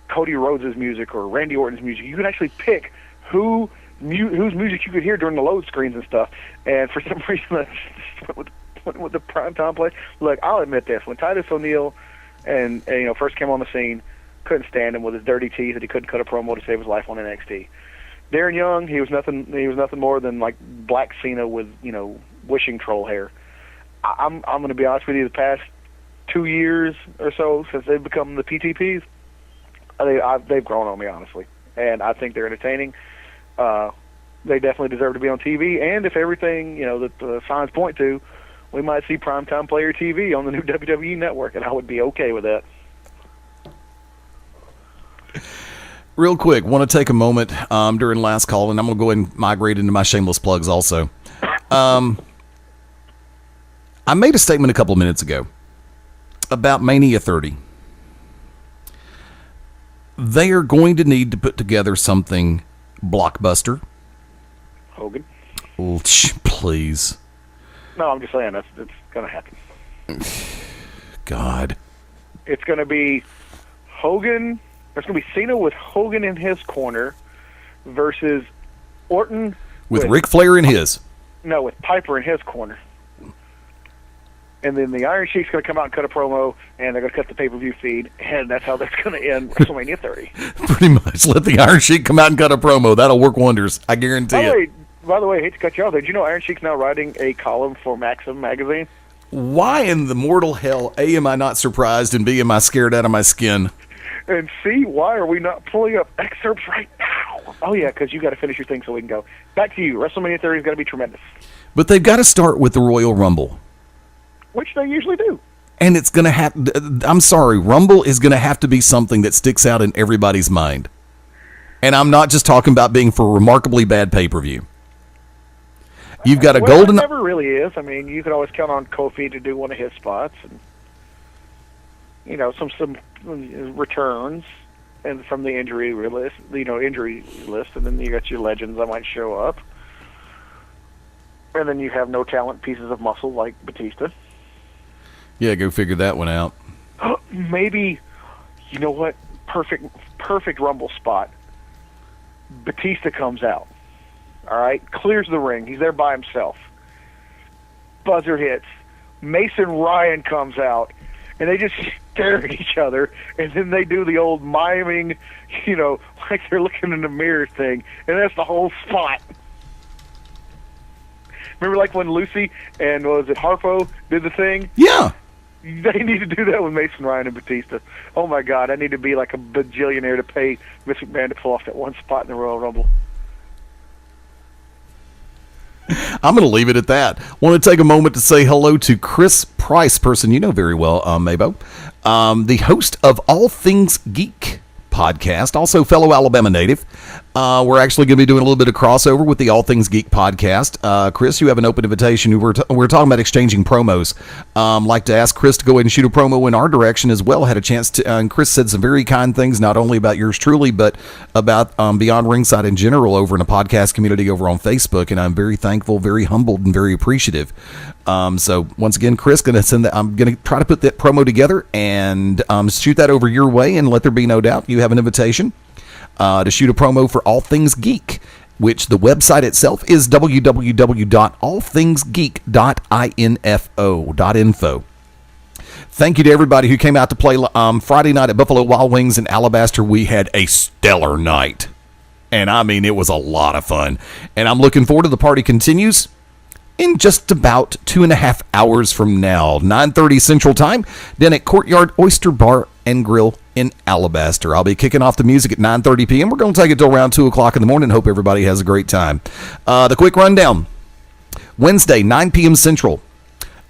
Cody Rhodes' music or Randy Orton's music. You can actually pick whose music you could hear during the load screens and stuff. And for some reason, I just went with the primetime play. Look, I'll admit this: when Titus O'Neil and first came on the scene, couldn't stand him with his dirty teeth that he couldn't cut a promo to save his life on NXT. Darren Young, he was nothing more than like Black Cena with wishing troll hair. I'm going to be honest with you. The past 2 years or so since they've become the PTPs, they've grown on me, honestly, and I think they're entertaining. They definitely deserve to be on TV, and if everything that the signs point to, we might see Primetime Player TV on the new WWE network, and I would be okay with that. Real quick, want to take a moment during last call, and I'm going to go ahead and migrate into my shameless plugs also. I made a statement a couple of minutes ago about Mania 30. They are going to need to put together something blockbuster. Hogan? Oh, please. No, I'm just saying it's going to happen. God. It's going to be Hogan. There's going to be Cena with Hogan in his corner versus Orton with Ric Flair in his. No, with Piper in his corner. And then the Iron Sheik's going to come out and cut a promo, and they're going to cut the pay-per-view feed, and that's how that's going to end WrestleMania 30. Pretty much. Let the Iron Sheik come out and cut a promo. That'll work wonders. I guarantee it. By the way, I hate to cut you off there. Did you know Iron Sheik's now writing a column for Maxim magazine? Why in the mortal hell, A, am I not surprised, and B, am I scared out of my skin? And C, why are we not pulling up excerpts right now? Oh, yeah, because you got to finish your thing so we can go. Back to you. WrestleMania 30 is going to be tremendous. But they've got to start with the Royal Rumble. Which they usually do. And it's going to have, I'm sorry, Rumble is going to have to be something that sticks out in everybody's mind. And I'm not just talking about being for a remarkably bad pay-per-view. You've got a golden... It never really is. I mean, you could always count on Kofi to do one of his spots. And, you know, some returns and from the injury list, and then you got your legends that might show up. And then you have no talent pieces of muscle like Batista. Yeah, go figure that one out. Maybe, you know what? Perfect Rumble spot. Batista comes out. All right? Clears the ring. He's there by himself. Buzzer hits. Mason Ryan comes out. And they just stare at each other. And then they do the old miming, you know, like they're looking in the mirror thing. And that's the whole spot. Remember like when Lucy and, was it Harpo, did the thing? Yeah. They need to do that with Mason Ryan and Batista. Oh, my God. I need to be like a bajillionaire to pay Vince McMahon to pull off that one spot in the Royal Rumble. I'm going to leave it at that. Want to take a moment to say hello to Chris Price, person you know very well, MaBo, the host of All Things Geek podcast, also fellow Alabama native. We're actually going to be doing a little bit of crossover with the All Things Geek podcast. Chris, you have an open invitation. We're talking about exchanging promos. Like to ask Chris to go ahead and shoot a promo in our direction as well. Had a chance to, and Chris said some very kind things, not only about yours truly, but about Beyodn Ringside in general over in a podcast community over on Facebook. And I'm very thankful, very humbled, and very appreciative. So once again, Chris, I'm going to try to put that promo together and shoot that over your way, and let there be no doubt you have an invitation to shoot a promo for All Things Geek, which the website itself is www.allthingsgeek.info. Thank you to everybody who came out to play Friday night at Buffalo Wild Wings in Alabaster. We had a stellar night, and I mean, it was a lot of fun, and I'm looking forward to the party continues in just about 2.5 hours from now, 9:30 Central Time, then at Courtyard Oyster Bar and Grill in Alabaster. I'll be kicking off the music at 9:30 p.m. We're going to take it till around 2 o'clock in the morning. Hope everybody has a great time. The quick rundown. Wednesday, 9 p.m. Central,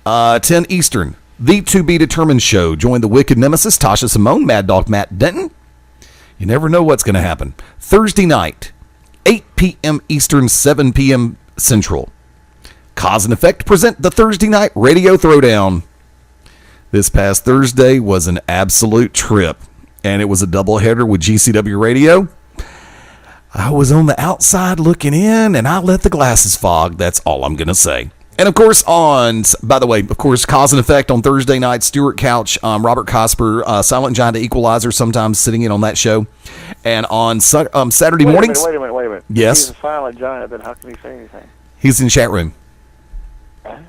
10 Eastern, the To Be Determined show. Join the Wicked Nemesis, Tasha Simone, Mad Dog Matt Denton. You never know what's going to happen. Thursday night, 8 p.m. Eastern, 7 p.m. Central. Cause and Effect present the Thursday Night Radio Throwdown. This past Thursday was an absolute trip, and it was a doubleheader with GCW Radio. I was on the outside looking in, and I let the glasses fog. That's all I'm going to say. And, of course, Cause and Effect on Thursday night, Stuart Couch, Robert Cosper, Silent Giant Equalizer, sometimes sitting in on that show. And on Saturday mornings... Wait a minute. Yes? He's a Silent Giant, then how can he say anything? He's in the chat room. Hey,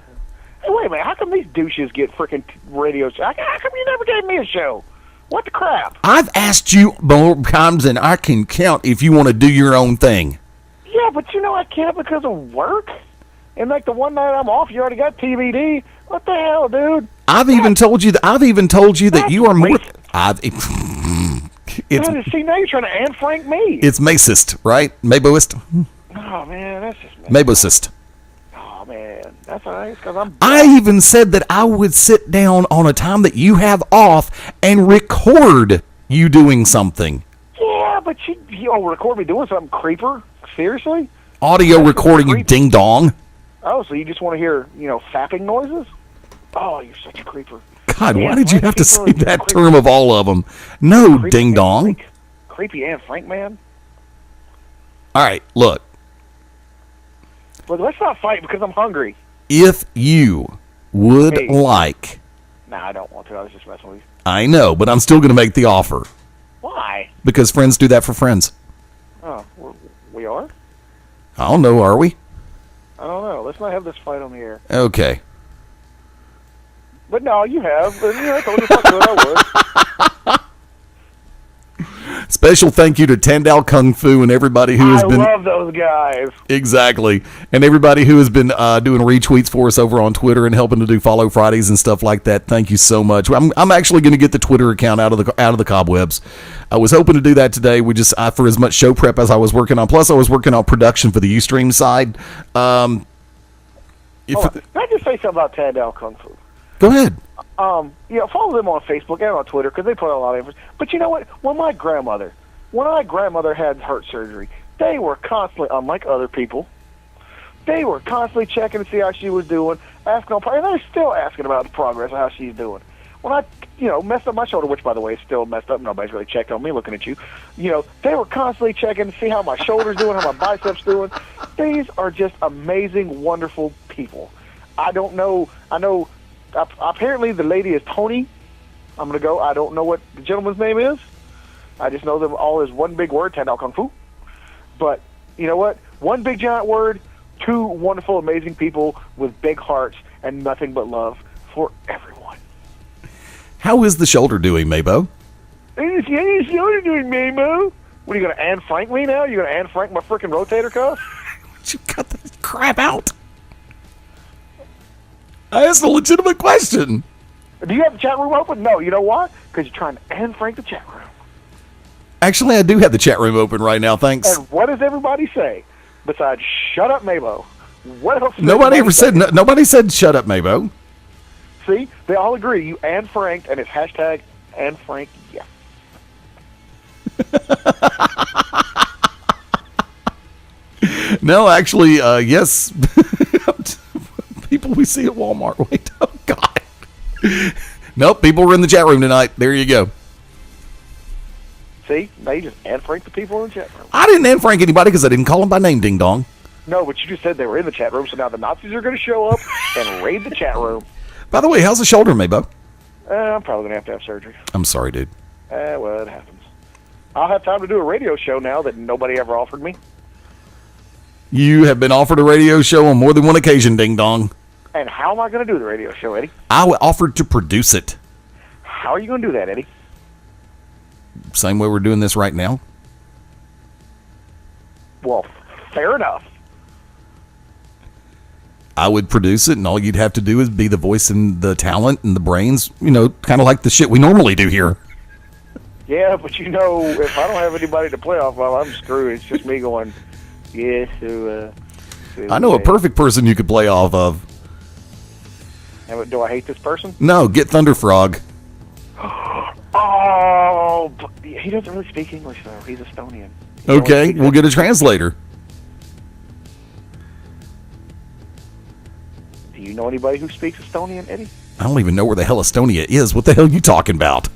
wait a minute. How come these douches get freaking radio shows? How come you never gave me a show? What the crap? I've asked you more times than I can count if you want to do your own thing. Yeah, but you know I can't because of work. And like the one night I'm off, you already got TBD. What the hell, dude? I've even told you that you are more. See, now you're trying to Anne Frank me. It's Macist, right? Maboist. Oh man, that's just Mabosist. Oh man, that's all right. Because I even said that I would sit down on a time that you have off and record you doing something. Yeah, but you record me doing something, creeper? Seriously? Audio recording, you ding dong. Oh, so you just want to hear, fapping noises? Oh, you're such a creeper. God, why did you have to say that term of all of them? No, ding dong. Creepy Anne Frank, man. All right, look. Look, let's not fight because I'm hungry. If you would like... Nah, I don't want to. I was just messing with you. I know, but I'm still going to make the offer. Why? Because friends do that for friends. Oh, we are? I don't know, are we? I don't know. Let's not have this fight on the air. Okay. But no, you have. And, I told you if I could, I would. Special thank you to Tandao Kung Fu and everybody who has been... I love those guys. Exactly. And everybody who has been doing retweets for us over on Twitter and helping to do Follow Fridays and stuff like that. Thank you so much. I'm actually going to get the Twitter account out of the cobwebs. I was hoping to do that today. We just for as much show prep as I was working on. Plus, I was working on production for the Ustream side. Can I just say something about Tandao Kung Fu? Go ahead. Follow them on Facebook and on Twitter because they put out a lot of information. But you know what? When my grandmother had heart surgery, they were constantly, unlike other people, they were constantly checking to see how she was doing, asking on, and they're still asking about the progress of how she's doing. When I, messed up my shoulder, which by the way is still messed up, nobody's really checked on me looking at you. They were constantly checking to see how my shoulder's doing, how my biceps doing. These are just amazing, wonderful people. I don't know. I know. Apparently, the lady is Tony. I'm going to go. I don't know what the gentleman's name is. I just know them all as one big word, Tandao Kung Fu. But you know what? One big giant word, two wonderful, amazing people with big hearts and nothing but love for everyone. How is the shoulder doing, MaBo? How's your shoulder doing, MaBo? What, are you going to Anne Frank me now? You're going to Anne Frank my freaking rotator cuff? You cut the crap out. I asked a legitimate question. Do you have the chat room open? No. You know why? Because you're trying to Anne Frank the chat room. Actually, I do have the chat room open right now, thanks. And what does everybody say besides "Shut up, MaBo"? What else? Nobody ever said. Nobody said "Shut up, MaBo." See, they all agree. You Anne Franked, and it's hashtag Anne Frank. Yeah. No, actually, yes. People we see at Walmart. Wait, oh God. Nope, people were in the chat room tonight. There you go. See, now you just Anne Frank the people in the chat room. I didn't Anne Frank anybody because I didn't call them by name, ding dong. No, but you just said they were in the chat room, so now the Nazis are going to show up and raid the chat room. By the way, how's the shoulder, MaBo? I'm probably going to have surgery. I'm sorry, dude. Well, it happens. I'll have time to do a radio show now that nobody ever offered me. You have been offered a radio show on more than one occasion, ding dong. And how am I going to do the radio show, Eddie? I offered to produce it. How are you going to do that, Eddie? Same way we're doing this right now. Well, fair enough. I would produce it, and all you'd have to do is be the voice and the talent and the brains, kind of like the shit we normally do here. Yeah, but if I don't have anybody to play off of, I'm screwed. It's just me going, yes, I know a perfect person you could play off of. Do I hate this person? No, get Thunderfrog. Oh, he doesn't really speak English, though. He's Estonian. Okay, we'll get a translator. Do you know anybody who speaks Estonian, Eddie? I don't even know where the hell Estonia is. What the hell are you talking about?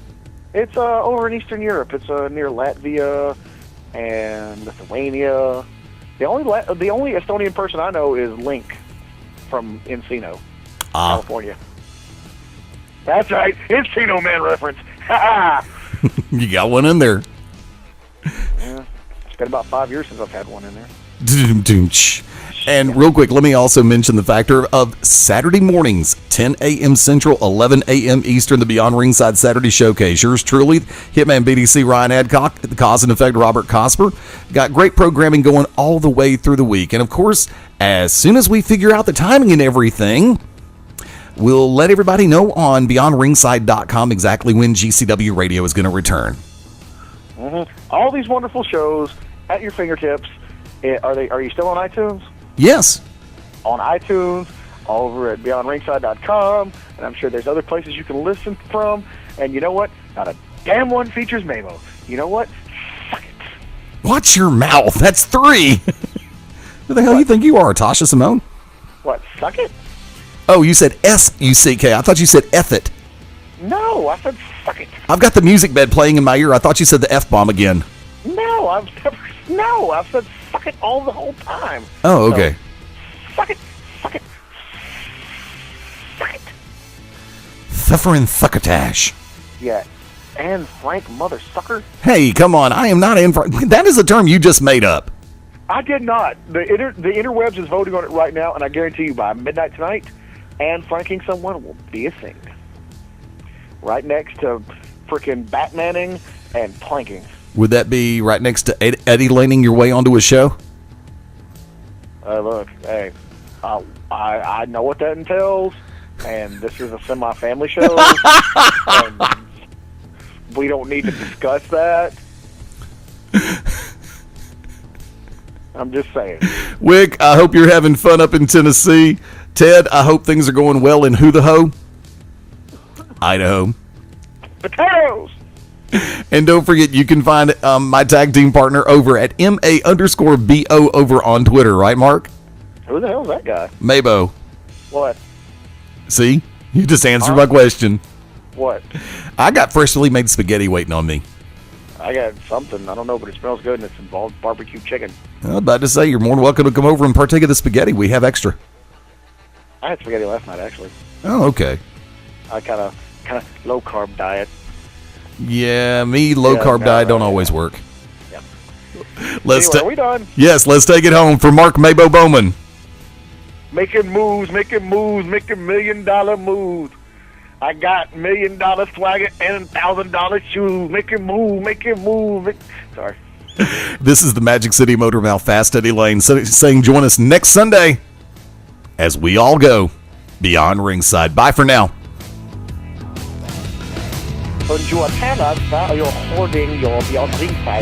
It's over in Eastern Europe. It's near Latvia and Lithuania. The only Estonian person I know is Link from Encino, California. That's right, Encino Man reference. You got one in there. Yeah, it's been about 5 years since I've had one in there. And real quick, let me also mention the factor of Saturday mornings, 10 a.m. Central, 11 a.m. Eastern, the Beyond Ringside Saturday Showcase. Yours truly, Hitman BDC Ryan Adcock, the Cause and Effect Robert Cosper. Got great programming going all the way through the week. And of course, as soon as we figure out the timing and everything, we'll let everybody know on BeyondRingside.com exactly when GCW Radio is going to return. Mm-hmm. All these wonderful shows at your fingertips. Are you still on iTunes? Yes. On iTunes, over at BeyondRingside.com, and I'm sure there's other places you can listen from. And you know what? Not a damn one features MaBo. You know what? Suck it. Watch your mouth. That's 3. Who the hell you think you are, Tasha Simone? What? Suck it? Oh, you said S-U-C-K. I thought you said F it. No, I said suck it. I've got the music bed playing in my ear. I thought you said the F-bomb again. No, I've said suck it all the whole time. Oh, okay. So, suck it. Suffering succotash. Yeah. Anne Frank, mother sucker. Hey, come on. I am not Anne Frank. That is a term you just made up. I did not. The interwebs is voting on it right now, and I guarantee you by midnight tonight, and flanking someone will be a thing. Right next to freaking Batmaning and planking. Would that be right next to Eddie Laning your way onto a show? Look, hey, I know what that entails, and this is a semi-family show, and we don't need to discuss that. I'm just saying. Wick, I hope you're having fun up in Tennessee. Ted, I hope things are going well in Who the Ho? Idaho. Potatoes! And don't forget, you can find my tag team partner over at MA_BO over on Twitter, right, Mark? Who the hell's that guy? MaBo. What? See? You just answered my question. What? I got freshly made spaghetti waiting on me. I got something. I don't know, but it smells good, and it's involved barbecue chicken. I was about to say, you're more than welcome to come over and partake of the spaghetti. We have extra. I had spaghetti last night, actually. Oh, okay. I kind of low-carb diet. Yeah, low-carb diet don't always work. Yeah. Let's anyway, are we done? Yes, let's take it home for Mark MaBo Bowman. Making moves, making $1 million moves. I got $1 million swagger and $1,000 shoes. Making move. Sorry. This is the Magic City Motor Mouth Fast Eddie Layne saying join us next Sunday as we all go beyond ringside. Bye for now. Und you tell us that you're holding your Beyond Ringside